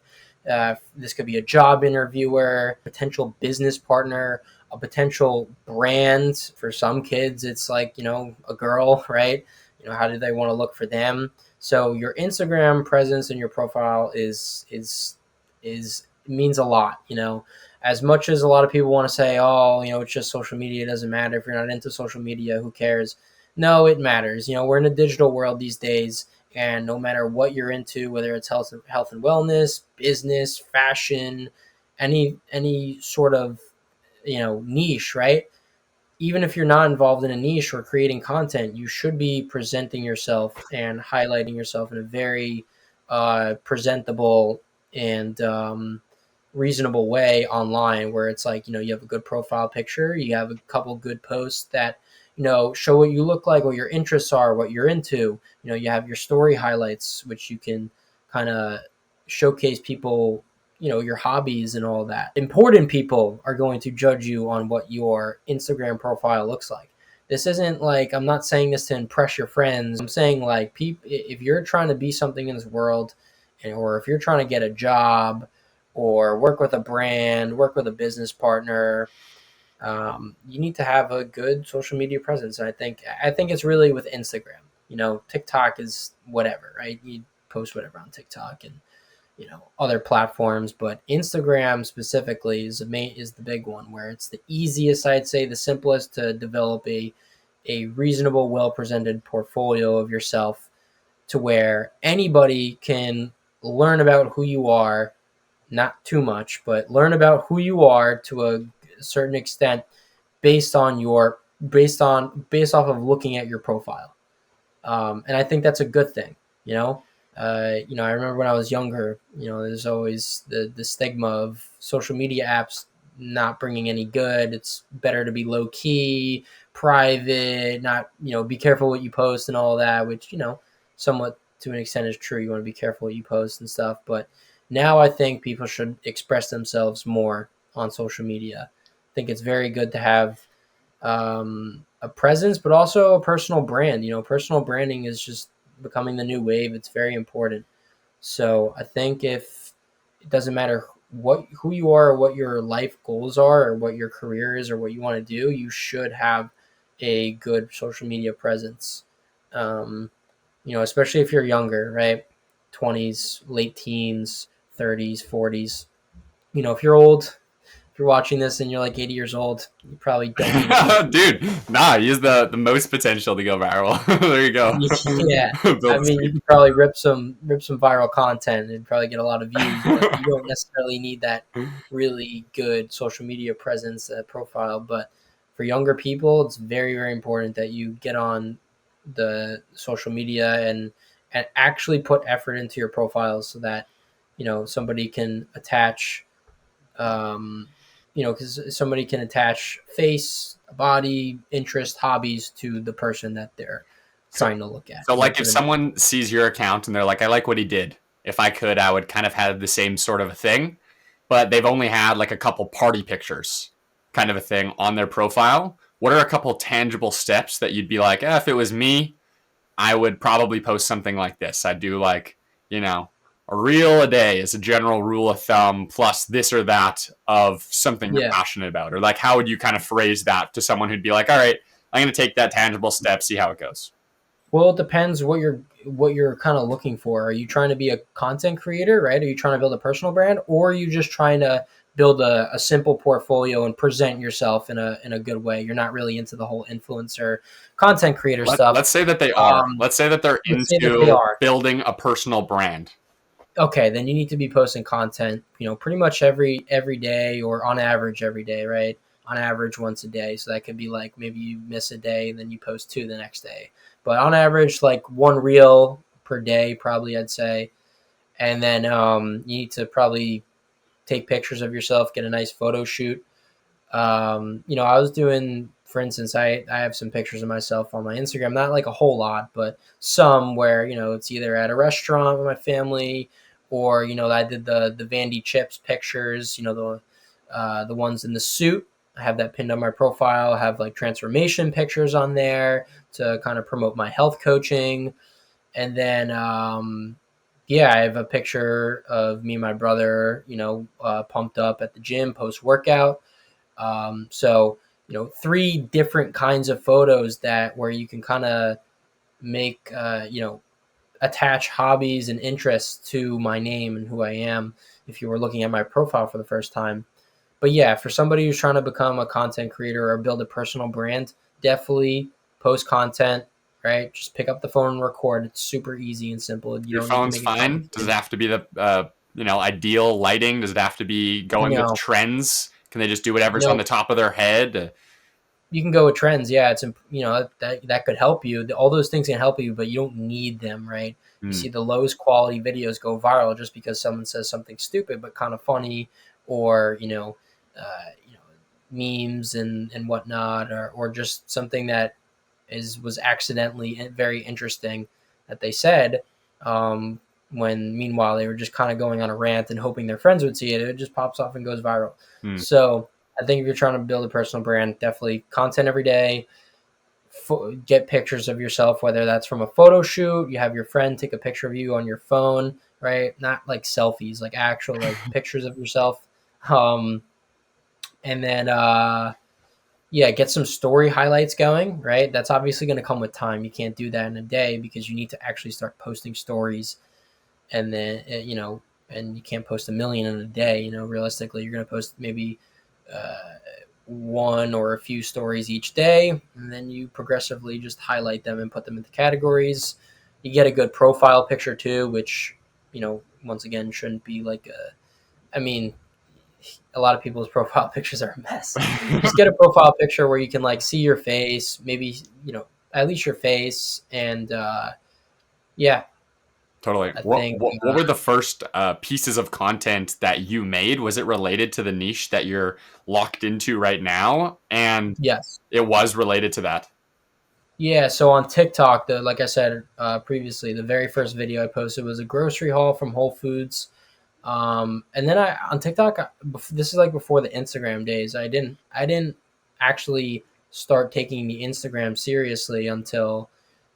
Speaker 1: This could be a job interviewer, potential business partner, a potential brand. For some kids, it's like, a girl, right? How do they want to look for them? So your Instagram presence and your profile is means a lot, as much as a lot of people want to say, oh, it's just social media, it doesn't matter if you're not into social media, who cares? No, it matters. We're in a digital world these days, and no matter what you're into, whether it's health and wellness, business, fashion, any sort of niche, right? Even if you're not involved in a niche or creating content, you should be presenting yourself and highlighting yourself in a very presentable and reasonable way online, where it's like, you have a good profile picture, you have a couple good posts that, show what you look like, what your interests are, what you're into. You have your story highlights, which you can kind of showcase people, your hobbies and all that. Important people are going to judge you on what your Instagram profile looks like. This isn't like, I'm not saying this to impress your friends. I'm saying like, if you're trying to be something in this world, or if you're trying to get a job or work with a brand, work with a business partner, you need to have a good social media presence. And I think it's really with Instagram. TikTok is whatever, right? You post whatever on TikTok and other platforms, but Instagram specifically is the big one, where it's the easiest, I'd say, the simplest to develop a reasonable, well presented portfolio of yourself, to where anybody can learn about who you are, not too much, but learn about who you are to a certain extent based off of looking at your profile. And I think that's a good thing. I remember when I was younger, there's always the stigma of social media apps not bringing any good. It's better to be low key, private, not, be careful what you post and all that, which, somewhat to an extent is true. You want to be careful what you post and stuff. But now I think people should express themselves more on social media. I think it's very good to have a presence, but also a personal brand. Personal branding is just becoming the new wave. It's very important. So I think if it doesn't matter who you are, or what your life goals are, or what your career is, or what you want to do, you should have a good social media presence. Especially if you're younger, right? 20s, late teens, 30s, 40s. If you're old, if you're watching this and you're like 80 years old, you probably don't need it.
Speaker 2: Dude, nah, he has the most potential to go viral. There you go.
Speaker 1: Yeah, I mean, you could probably rip some viral content and probably get a lot of views, but you don't necessarily need that really good social media presence, profile. But for younger people, it's very, very important that you get on the social media and actually put effort into your profiles, so that somebody can attach, because somebody can attach face, body, interest, hobbies to the person that they're trying to look at.
Speaker 2: So, like, if someone sees your account and they're like, I like what he did. If I could, I would kind of have the same sort of a thing, but they've only had like a couple party pictures kind of a thing on their profile. What are a couple tangible steps that you'd be like, if it was me, I would probably post something like this. I'd do like, a reel a day is a general rule of thumb, plus this or that of something you're passionate about. Or like, how would you kind of phrase that to someone who'd be like, all right, I'm going to take that tangible step, see how it goes?
Speaker 1: Well, it depends what you're kind of looking for. Are you trying to be a content creator, right? Are you trying to build a personal brand, or are you just trying to build a simple portfolio and present yourself in a good way? You're not really into the whole influencer content creator stuff.
Speaker 2: Let's say that they are. Let's say that they're into building a personal brand.
Speaker 1: Okay, then you need to be posting content, pretty much every day, or on average every day, right? On average once a day. So that could be like, maybe you miss a day and then you post 2 the next day. But on average, like 1 reel per day, probably, I'd say. And then you need to probably take pictures of yourself, get a nice photo shoot. I was doing, for instance, I have some pictures of myself on my Instagram, not like a whole lot, but some where, it's either at a restaurant with my family, or, I did the Vandy Chips pictures, the ones in the suit. I have that pinned on my profile. I have like transformation pictures on there to kind of promote my health coaching. And then, I have a picture of me and my brother, pumped up at the gym post workout. So, 3 different kinds of photos where you can kind of make, attach hobbies and interests to my name and who I am, if you were looking at my profile for the first time. But yeah, for somebody who's trying to become a content creator or build a personal brand, definitely post content, right? Just pick up the phone and record. It's super easy and simple. You
Speaker 2: Your
Speaker 1: don't need to
Speaker 2: phone's
Speaker 1: make it
Speaker 2: fine. Does
Speaker 1: complicated.
Speaker 2: it have to be the ideal lighting? Does it have to be going with
Speaker 1: No,
Speaker 2: trends? Can they just do whatever's on
Speaker 1: no,
Speaker 2: the top of their head?
Speaker 1: you can go with trends. Yeah, it's that could help you. All those things can help you, but you don't need them, right? You
Speaker 2: Hmm.
Speaker 1: see the lowest quality videos go viral just because someone says something stupid but kind of funny, or memes and whatnot, or just something that was accidentally very interesting that they said. When meanwhile they were just kind of going on a rant and hoping their friends would see it. It just pops off and goes viral.
Speaker 2: Hmm.
Speaker 1: So I think if you're trying to build a personal brand, definitely content every day. Get pictures of yourself, whether that's from a photo shoot, you have your friend take a picture of you on your phone, right? Not like selfies, like actual like pictures of yourself. Um, and then yeah, get some story highlights going, right? That's obviously going to come with time. You can't do that in a day because you need to actually start posting stories, and then and you can't post a million in a day. Realistically, you're going to post maybe uh, one or a few stories each day, and then you progressively just highlight them and put them into categories. You get a good profile picture too, which once again shouldn't be like I mean, a lot of people's profile pictures are a mess. Just get a profile picture where you can like see your face, maybe at least your face, and yeah,
Speaker 2: Totally.
Speaker 1: I
Speaker 2: What,
Speaker 1: think
Speaker 2: what what were the first pieces of content that you made? Was it related to the niche that you're locked into right now? And
Speaker 1: yes.
Speaker 2: it was related to that.
Speaker 1: Yeah, so on TikTok, like I said previously, the very first video I posted was a grocery haul from Whole Foods. And then I on TikTok, this is like before the Instagram days. I didn't actually start taking the Instagram seriously until,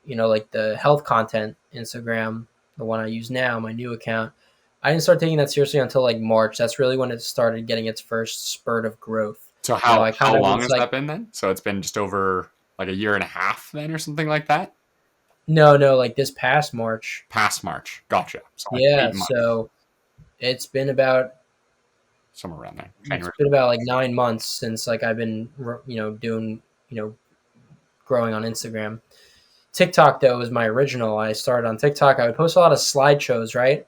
Speaker 1: like the health content Instagram, the one I use now, my new account. I didn't start taking that seriously until like March. That's really when it started getting its first spurt of growth.
Speaker 2: So
Speaker 1: I kind
Speaker 2: how
Speaker 1: of
Speaker 2: long
Speaker 1: was
Speaker 2: has
Speaker 1: like,
Speaker 2: that been then? So it's been just over like a year and a half then or something like that?
Speaker 1: no, like this past March.
Speaker 2: Past March. Gotcha. So like
Speaker 1: Yeah,
Speaker 2: 8 months,
Speaker 1: so it's been about
Speaker 2: somewhere around there.
Speaker 1: it's
Speaker 2: January.
Speaker 1: been about like 9 months since like I've been doing growing on Instagram. TikTok though was my original. I started on TikTok. I would post a lot of slideshows, right?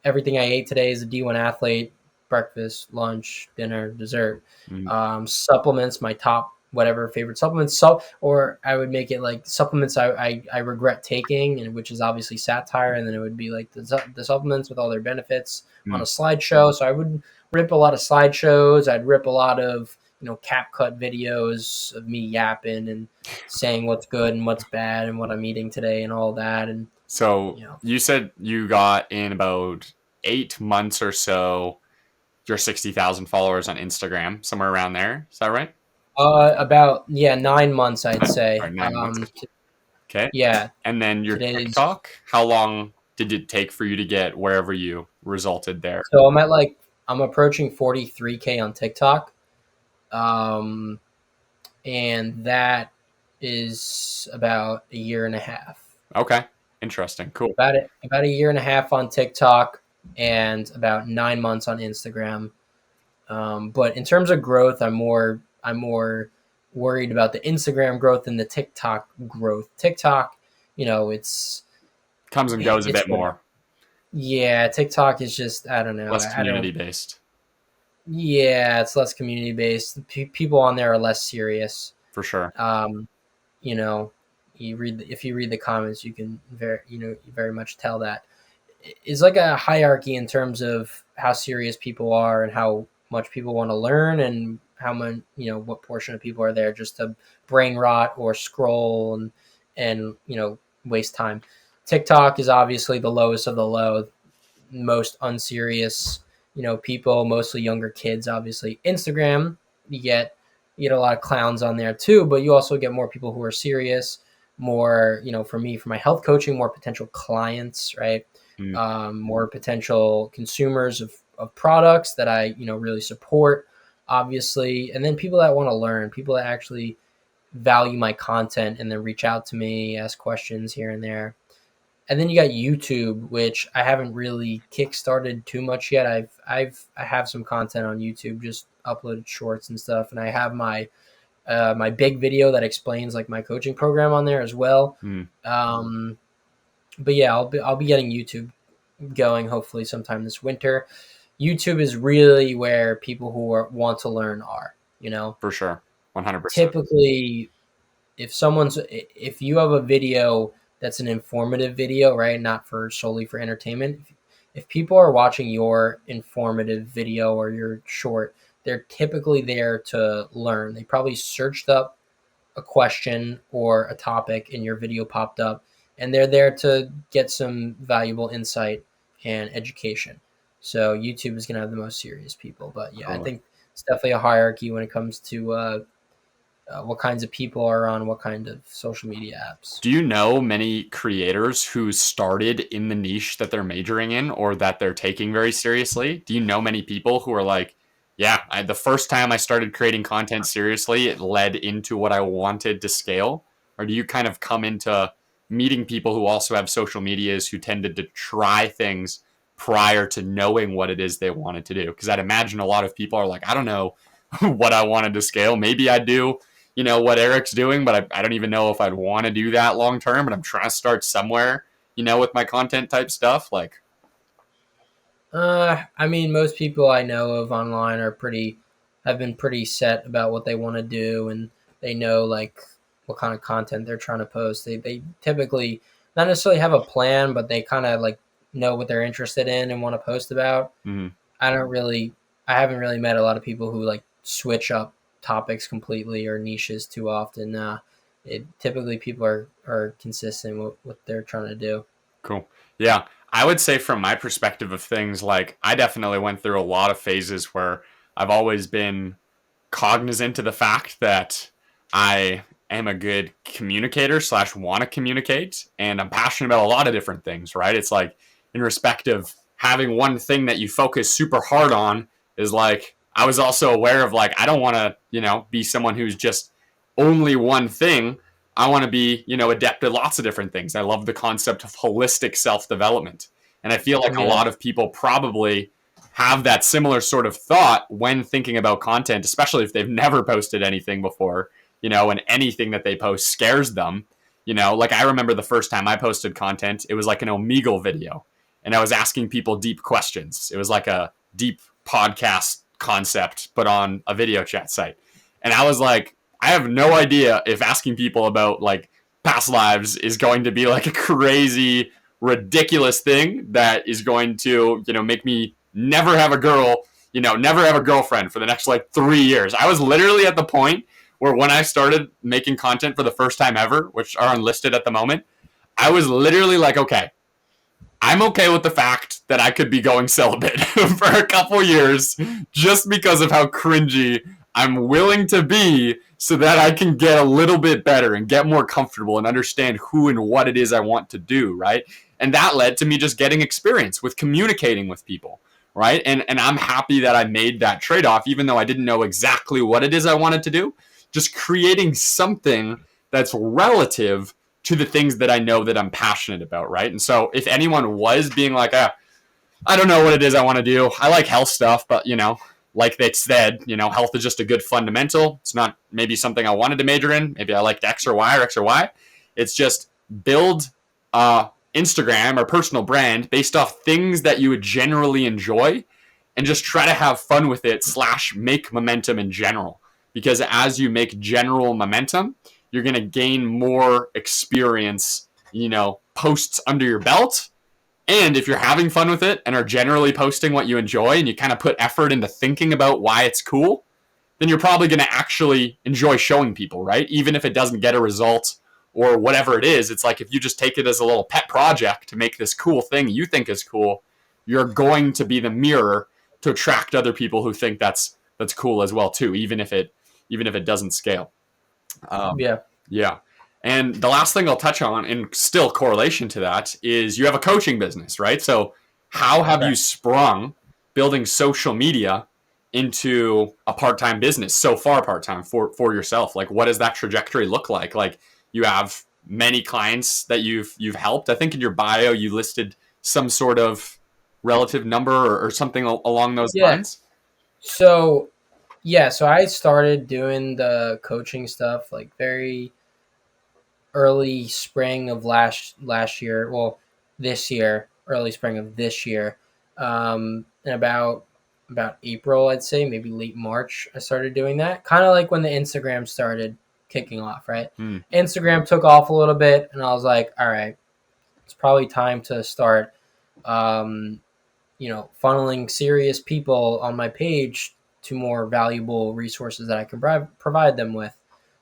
Speaker 1: Everything I ate today is a D1 athlete, breakfast, lunch, dinner, dessert,
Speaker 2: Mm.
Speaker 1: supplements, my top whatever favorite supplements. So, or I would make it like supplements I regret taking, and which is obviously satire, and then it would be like the supplements with all their benefits on
Speaker 2: Mm.
Speaker 1: a slideshow. So I would rip a lot of slideshows. I'd rip a lot of cap cut videos of me yapping and saying what's good and what's bad and what I'm eating today and all that. And
Speaker 2: So
Speaker 1: you know,
Speaker 2: you said you got in about 8 months or so your 60,000 followers on Instagram, somewhere around there. Is that right?
Speaker 1: about 9 months, I'd
Speaker 2: Or
Speaker 1: say.
Speaker 2: 9 months. Okay.
Speaker 1: Yeah,
Speaker 2: And then your
Speaker 1: today's
Speaker 2: TikTok, how long did it take for you to get wherever you resulted there?
Speaker 1: so I'm approaching 43K on TikTok, um, and that is about a year and a half.
Speaker 2: Okay. Interesting. Cool.
Speaker 1: About a year and a half on TikTok and about 9 months on Instagram. But in terms of growth, I'm more worried about the Instagram growth than the TikTok growth. TikTok, it's
Speaker 2: Comes and goes a
Speaker 1: it's
Speaker 2: bit
Speaker 1: what
Speaker 2: more,
Speaker 1: yeah, TikTok is just I don't know.
Speaker 2: less
Speaker 1: I
Speaker 2: community
Speaker 1: don't
Speaker 2: based
Speaker 1: Yeah, it's less community based. People on there are less serious.
Speaker 2: for sure.
Speaker 1: Um, you know, if you read the comments, you can very much tell that it's like a hierarchy in terms of how serious people are and how much people want to learn and how much what portion of people are there just to brain rot or scroll and waste time. TikTok is obviously the lowest of the low, most unserious people, mostly younger kids. Obviously Instagram, you get a lot of clowns on there too, but you also get more people who are serious, more for me, for my health coaching, more potential clients, right?
Speaker 2: Mm.
Speaker 1: More potential consumers of products that I really support, obviously, and then people that want to learn, people that actually value my content and then reach out to me, ask questions here and there. And then you got YouTube, which I haven't really kickstarted too much yet. I have some content on YouTube, just uploaded shorts and stuff, and I have my my big video that explains like my coaching program on there as well. But yeah, I'll be getting YouTube going hopefully sometime this winter. YouTube is really where people who want to learn are, you know.
Speaker 2: For sure. 100%.
Speaker 1: Typically, if you have a video that's an informative video, right, not for solely for entertainment, if people are watching your informative video or your short, they're typically there to learn. They probably searched up a question or a topic and your video popped up, and they're there to get some valuable insight and education. So YouTube is going to have the most serious people. But yeah, I think it's definitely a hierarchy when it comes to what kinds of people are on what kind of social media apps.
Speaker 2: Do you know many creators who started in the niche that they're majoring in or that they're taking very seriously? Do you know many people who are like, yeah, the first time I started creating content seriously, it led into what I wanted to scale? Or do you kind of come into meeting people who also have social medias who tended to try things prior to knowing what it is they wanted to do? Because I'd imagine a lot of people are like, I don't know what I wanted to scale. Maybe I do, you know, what Eric's doing, but I don't even know if I'd want to do that long term. But I'm trying to start somewhere, you know, with my content type stuff. Like,
Speaker 1: I mean, most people I know of online have been pretty set about what they want to do, and they know like what kind of content they're trying to post. They typically not necessarily have a plan, but they kind of like know what they're interested in and want to post about. I haven't really met a lot of people who like switch up topics completely or niches too often. Typically people are consistent with what they're trying to do.
Speaker 2: Cool. Yeah. I would say from my perspective of things, like I definitely went through a lot of phases where I've always been cognizant of the fact that I am a good communicator / want to communicate. And I'm passionate about a lot of different things, right? It's like in respect of having one thing that you focus super hard on is like, I was also aware of like, I don't want to, you know, be someone who's just only one thing. I want to be, you know, adept at lots of different things. I love the concept of holistic self-development. And I feel like a lot of people probably have that similar sort of thought when thinking about content, especially if they've never posted anything before, you know, and anything that they post scares them. You know, like I remember the first time I posted content, it was like an Omegle video. And I was asking people deep questions. It was like a deep podcast concept, but on a video chat site. And I was like, I have no idea if asking people about like past lives is going to be like a crazy, ridiculous thing that is going to, you know, make me never have a girl, you know, never have a girlfriend for the next like 3 years. I was literally at the point where when I started making content for the first time ever, which are unlisted at the moment, I was literally like, okay, I'm okay with the fact that I could be going celibate for a couple years just because of how cringy I'm willing to be so that I can get a little bit better and get more comfortable and understand who and what it is I want to do, right? And that led to me just getting experience with communicating with people, right? And I'm happy that I made that trade-off, even though I didn't know exactly what it is I wanted to do. Just creating something that's relative to the things that I know that I'm passionate about, right? And so if anyone was being like, I don't know what it is I want to do. I like health stuff, but, you know, like they said, you know, health is just a good fundamental. It's not maybe something I wanted to major in. Maybe I liked X or Y. It's just build Instagram or personal brand based off things that you would generally enjoy and just try to have fun with it / make momentum in general. Because as you make general momentum, you're going to gain more experience, you know, posts under your belt. And if you're having fun with it and are generally posting what you enjoy and you kind of put effort into thinking about why it's cool, then you're probably going to actually enjoy showing people, right? Even if it doesn't get a result or whatever it is, it's like if you just take it as a little pet project to make this cool thing you think is cool, you're going to be the mirror to attract other people who think that's cool as well too, even if it doesn't scale. Yeah. And the last thing I'll touch on, in still correlation to that, is you have a coaching business, right? So how have you sprung building social media into a part-time business, so far part-time for yourself? Like, what does that trajectory look like? Like, you have many clients that you've helped. I think in your bio, you listed some sort of relative number or something along those lines.
Speaker 1: So Yeah, so I started doing the coaching stuff like very early spring of last year. Well, this year, early spring of this year, and about April, I'd say maybe late March, I started doing that. Kind of like when the Instagram started kicking off, right?
Speaker 2: Hmm.
Speaker 1: Instagram took off a little bit, and I was like, all right, it's probably time to start, um, funneling serious people on my page to more valuable resources that I can provide them with.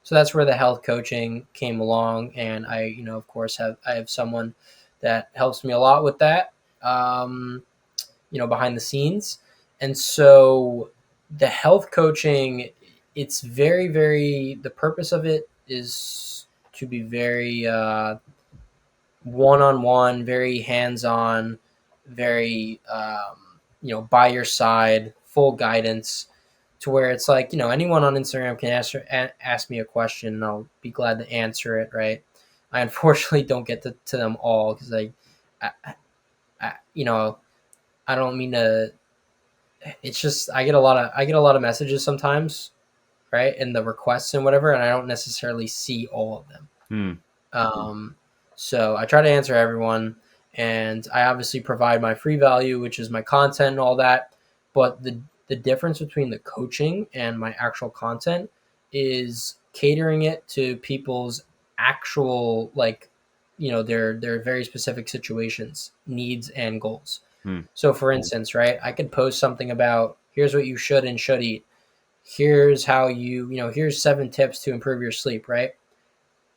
Speaker 1: So that's where the health coaching came along, and of course, I have someone that helps me a lot with that, behind the scenes, and so the health coaching, it's very, very. The purpose of it is to be very one-on-one, very hands-on, very by your side, full guidance, to where it's like anyone on Instagram can ask me a question, and I'll be glad to answer it. Right? I unfortunately don't get to them all because I, I I don't mean to. It's just I get a lot of messages sometimes, right, and the requests and whatever, and I don't necessarily see all of them.
Speaker 2: Hmm.
Speaker 1: Um, so I try to answer everyone, and I obviously provide my free value, which is my content and all that. But the difference between the coaching and my actual content is catering it to people's actual, like, their very specific situations, needs, and goals.
Speaker 2: Hmm.
Speaker 1: So, for instance, right, I could post something about here's what you should and should eat. Here's how here's 7 tips to improve your sleep, right?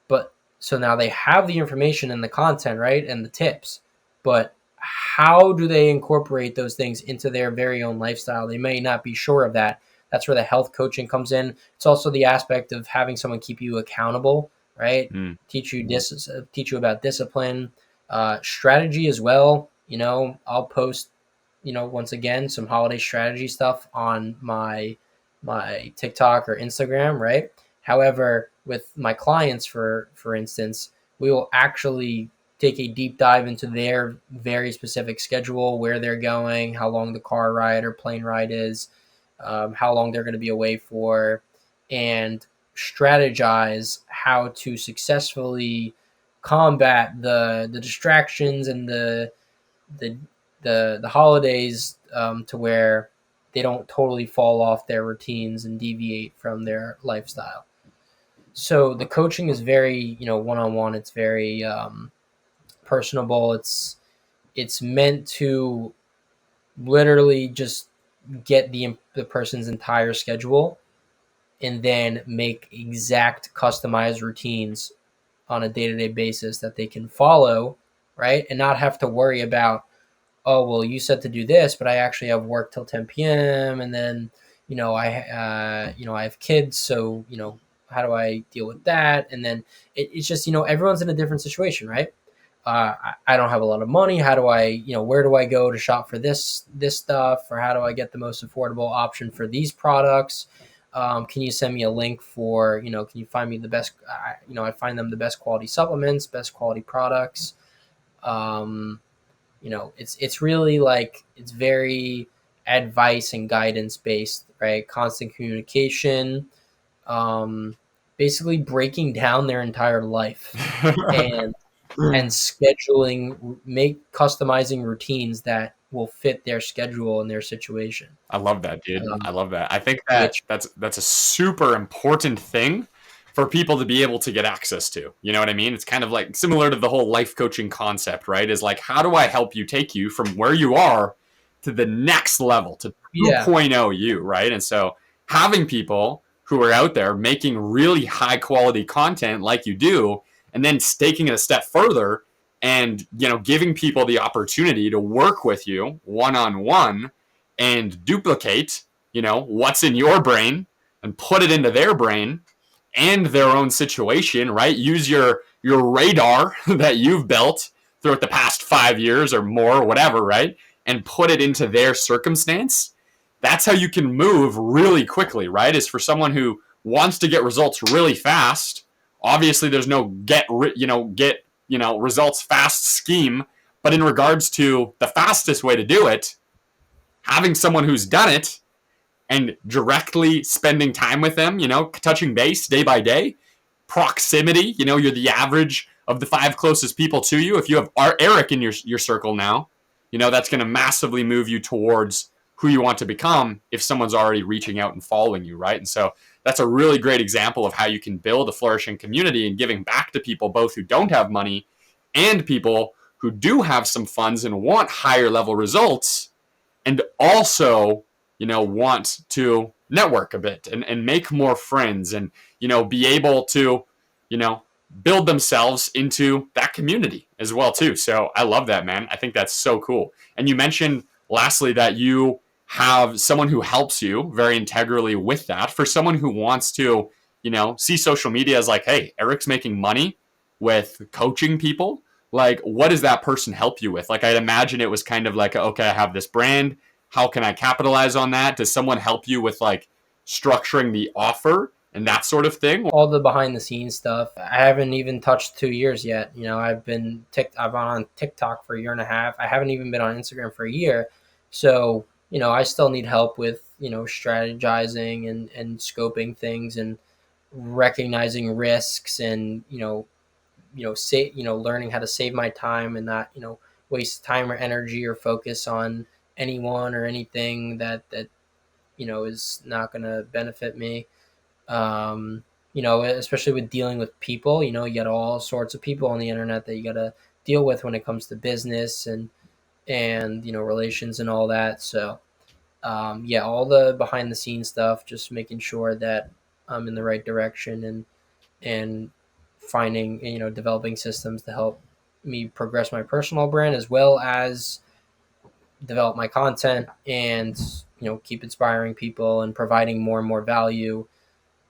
Speaker 1: But so now they have the information and the content, right? And the tips. But how do they incorporate those things into their very own lifestyle? They may not be sure of that. That's where the health coaching comes in. It's also the aspect of having someone keep you accountable, right?
Speaker 2: Hmm.
Speaker 1: Teach you about discipline, strategy as well. I'll post, once again, some holiday strategy stuff on my TikTok or Instagram, right? However, with my clients, for instance, we will actually take a deep dive into their very specific schedule, where they're going, how long the car ride or plane ride is, how long they're going to be away for, and strategize how to successfully combat the distractions and the the holidays, to where they don't totally fall off their routines and deviate from their lifestyle. So the coaching is very, one-on-one. It's very personable. It's meant to literally just get the person's entire schedule, and then make exact customized routines on a day-to-day basis that they can follow, right? And not have to worry about, oh, well, you said to do this, but I actually have work till 10 p.m. And then, I have kids. So, how do I deal with that? And then it's just, everyone's in a different situation, right? I don't have a lot of money. How do where do I go to shop for this stuff? Or how do I get the most affordable option for these products? Can you send me a link for, can you find me the best, I find them the best quality supplements, best quality products. It's really like, it's very advice and guidance based, right? Constant communication, basically breaking down their entire life, and scheduling, customizing routines that will fit their schedule and their situation.
Speaker 2: I love that, dude. I
Speaker 1: Um,
Speaker 2: love that. I think that
Speaker 1: which
Speaker 2: that's a super important thing for people to be able to get access to. You know what I mean? It's kind of like similar to the whole life coaching concept, right? Is like, how do I help you take you from where you are to the next level, to
Speaker 1: yeah,
Speaker 2: 2.0 you, right? And so having people who are out there making really high quality content like you do, and then taking it a step further and, giving people the opportunity to work with you one on one and duplicate, what's in your brain and put it into their brain and their own situation, right? Use your radar that you've built throughout the past 5 years or more, or whatever, right? And put it into their circumstance. That's how you can move really quickly, right? Is for someone who wants to get results really fast. Obviously, there's no get results fast scheme, but in regards to the fastest way to do it, having someone who's done it and directly spending time with them, touching base day by day, proximity, you're the average of the 5 closest people to you. If you have Eric in your circle now, that's going to massively move you towards who you want to become if someone's already reaching out and following you, right? And so that's a really great example of how you can build a flourishing community and giving back to people, both who don't have money and people who do have some funds and want higher level results, and also, want to network a bit and make more friends and, be able to, build themselves into that community as well too. So I love that, man. I think that's so cool. And you mentioned lastly that you have someone who helps you very integrally with that. For someone who wants to, see social media as like, hey, Eric's making money with coaching people. Like, what does that person help you with? Like, I'd imagine it was kind of like, okay, I have this brand. How can I capitalize on that? Does someone help you with like structuring the offer and that sort of thing?
Speaker 1: All the behind the scenes stuff. I haven't even touched 2 years yet. I've been on TikTok for a year and a half. I haven't even been on Instagram for a year. So, I still need help with, strategizing and scoping things and recognizing risks and, learning how to save my time and not, waste time or energy or focus on anyone or anything that is not going to benefit me. Especially with dealing with people, you got all sorts of people on the internet that you got to deal with when it comes to business and relations and all that. So, all the behind the scenes stuff, just making sure that I'm in the right direction and finding, developing systems to help me progress my personal brand as well as develop my content and, keep inspiring people and providing more and more value.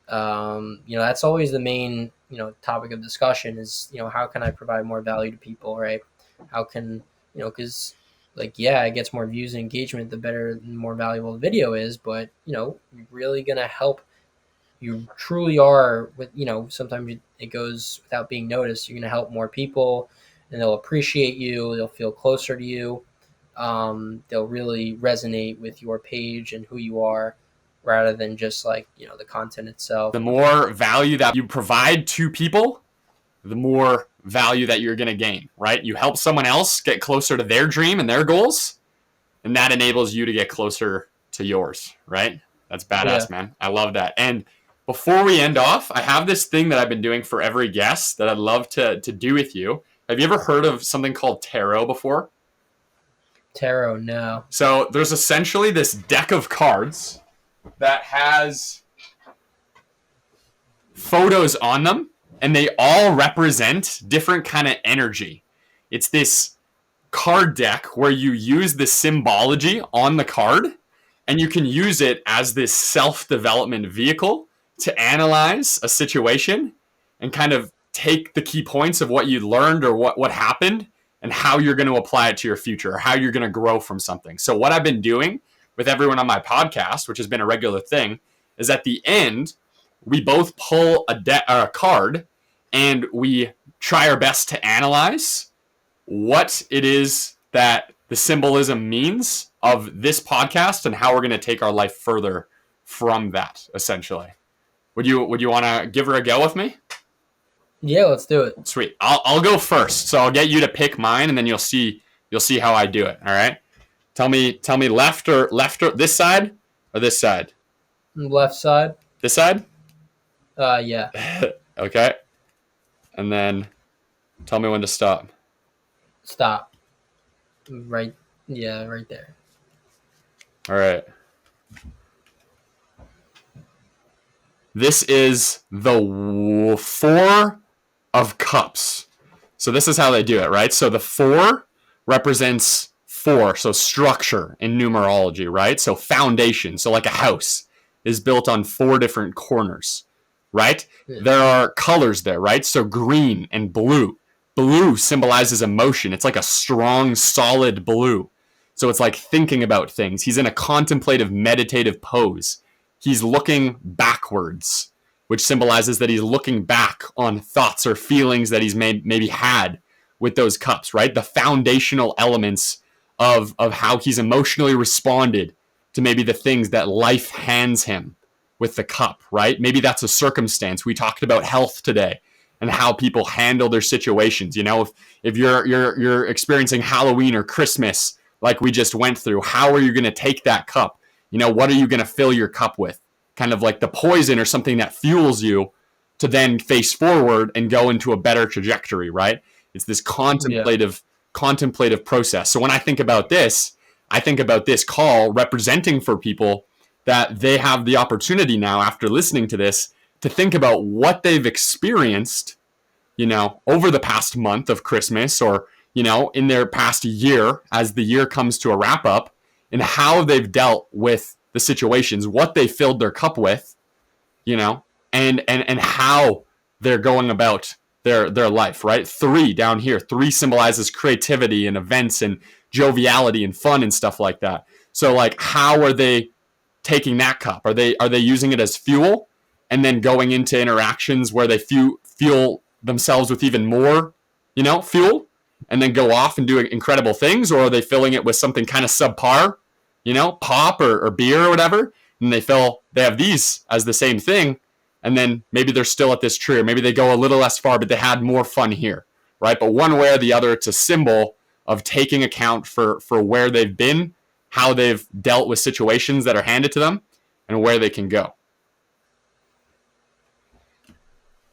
Speaker 1: That's always the main, topic of discussion is, how can I provide more value to people, right? How can, because it gets more views and engagement, the better and more valuable the video is, but, you're really going to help. You truly are with, sometimes it goes without being noticed. You're going to help more people and they'll appreciate you. They'll feel closer to you. They'll really resonate with your page and who you are, rather than just the content itself.
Speaker 2: The more value that you provide to people, the more value that you're going to gain, right? You help someone else get closer to their dream and their goals, and that enables you to get closer to yours, right? That's badass, man. I love that. And before we end off, I have this thing that I've been doing for every guest that I'd love to do with you. Have you ever heard of something called tarot before?
Speaker 1: Tarot, no.
Speaker 2: So there's essentially this deck of cards that has photos on them, and they all represent different kind of energy. It's this card deck where you use the symbology on the card, and you can use it as this self-development vehicle to analyze a situation and kind of take the key points of what you learned or what happened and how you're going to apply it to your future, or how you're going to grow from something. So what I've been doing with everyone on my podcast, which has been a regular thing, is at the end, we both pull a card and we try our best to analyze what it is that the symbolism means of this podcast and how we're going to take our life further from that, essentially. Would you want to give her a go with me?
Speaker 1: Yeah, let's do it.
Speaker 2: Sweet. I'll go first. So I'll get you to pick mine, and then you'll see how I do it. All right. Tell me left or this side or this side?
Speaker 1: Left side.
Speaker 2: This side?
Speaker 1: Yeah.
Speaker 2: Okay. And then tell me when to stop.
Speaker 1: Stop. Right. Yeah, right there.
Speaker 2: All right. This is the 4 of Cups. So this is how they do it, right? So the 4 represents 4, so structure in numerology, right? So foundation, so like a house is built on 4 different corners, right? Yeah. There are colors there, right? So green and blue. Blue symbolizes emotion. It's like a strong, solid blue. So it's like thinking about things. He's in a contemplative, meditative pose. He's looking backwards, which symbolizes that he's looking back on thoughts or feelings that he's maybe had with those cups, right? The foundational elements of how he's emotionally responded to maybe the things that life hands him with the cup, right? Maybe that's a circumstance. We talked about health today and how people handle their situations. You know, if you're experiencing Halloween or Christmas like we just went through, how are you going to take that cup? You know, what are you going to fill your cup with? Kind of like the poison or something that fuels you to then face forward and go into a better trajectory, right? It's this contemplative process. So when I think about this call representing for people that they have the opportunity now after listening to this to think about what they've experienced, you know, over the past month of Christmas, or, you know, in their past year as the year comes to a wrap up, and how they've dealt with the situations, what they filled their cup with, you know, and how they're going about their life, right? 3 down here. 3 symbolizes creativity and events and joviality and fun and stuff like that. So like, how are they taking that cup? Are they using it as fuel and then going into interactions where they fuel themselves with even more, you know, fuel, and then go off and do incredible things? Or are they filling it with something kind of subpar, you know, pop or beer or whatever, and they have these as the same thing, and then maybe they're still at this tree, or maybe they go a little less far, but they had more fun here, right? But one way or the other, it's a symbol of taking account for where they've been, how they've dealt with situations that are handed to them, and where they can go.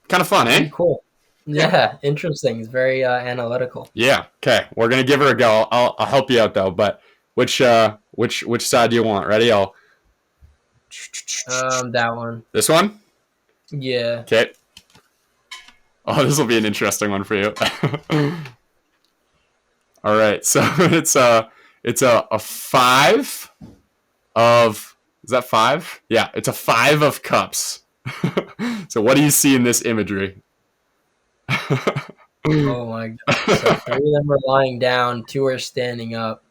Speaker 2: Kind of fun, eh?
Speaker 1: Very cool. Yeah, interesting. It's very analytical.
Speaker 2: Yeah. Okay, we're gonna give her a go. I'll help you out though. But which side do you want? Ready?
Speaker 1: That one.
Speaker 2: This one?
Speaker 1: Yeah.
Speaker 2: Okay. Oh, this will be an interesting one for you. All right. So it's a 5 of. Is that 5? Yeah, it's a 5 of cups. So what do you see in this imagery?
Speaker 1: Oh my god. So 3 of them are lying down, 2 are standing up.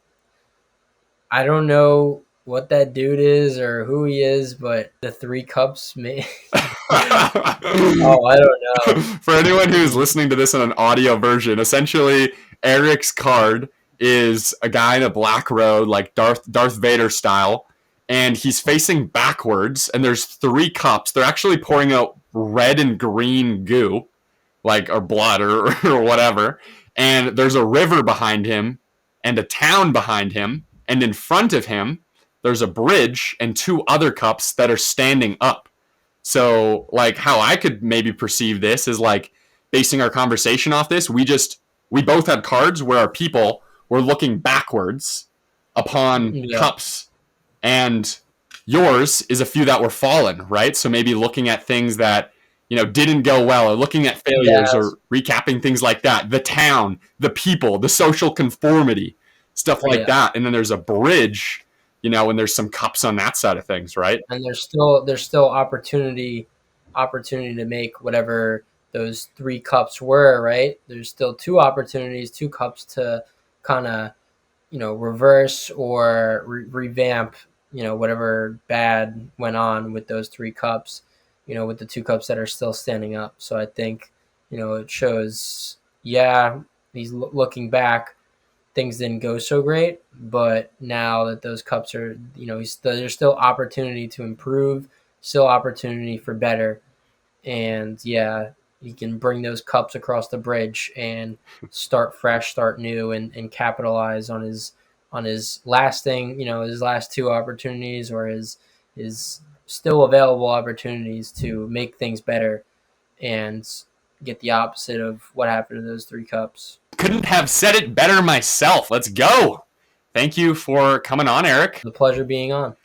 Speaker 1: I don't know what that dude is or who he is, but the 3 cups may Oh, I don't know.
Speaker 2: For anyone who's listening to this in an audio version, essentially Eric's card is a guy in a black robe, like Darth Vader style, and he's facing backwards, and there's 3 cups. They're actually pouring out red and green goo, like, or blood or whatever. And there's a river behind him and a town behind him, and in front of him there's a bridge and 2 other cups that are standing up. So like, how I could maybe perceive this is like, basing our conversation off this, we both had cards where our people were looking backwards upon cups, and yours is a few that were fallen, right? So maybe looking at things that, you know, didn't go well, or looking at failures, or recapping things like that. The town, the people, the social conformity, stuff like that. And then there's a bridge, you know, and there's some cups on that side of things, right?
Speaker 1: And there's still opportunity to make whatever those 3 cups were, right? There's still 2 opportunities, 2 cups to kind of, you know, reverse or revamp, you know, whatever bad went on with those 3 cups, you know, with the 2 cups that are still standing up. So I think, you know, it shows, he's looking back, things didn't go so great, but now that those cups are, you know, there's still opportunity to improve, still opportunity for better. And he can bring those cups across the bridge and start fresh, start new, and capitalize on his lasting, you know, his last 2 opportunities, or his still available opportunities to make things better and get the opposite of what happened to those 3 cups.
Speaker 2: Couldn't have said it better myself. Let's go. Thank you for coming on, Eric.
Speaker 1: The pleasure being on.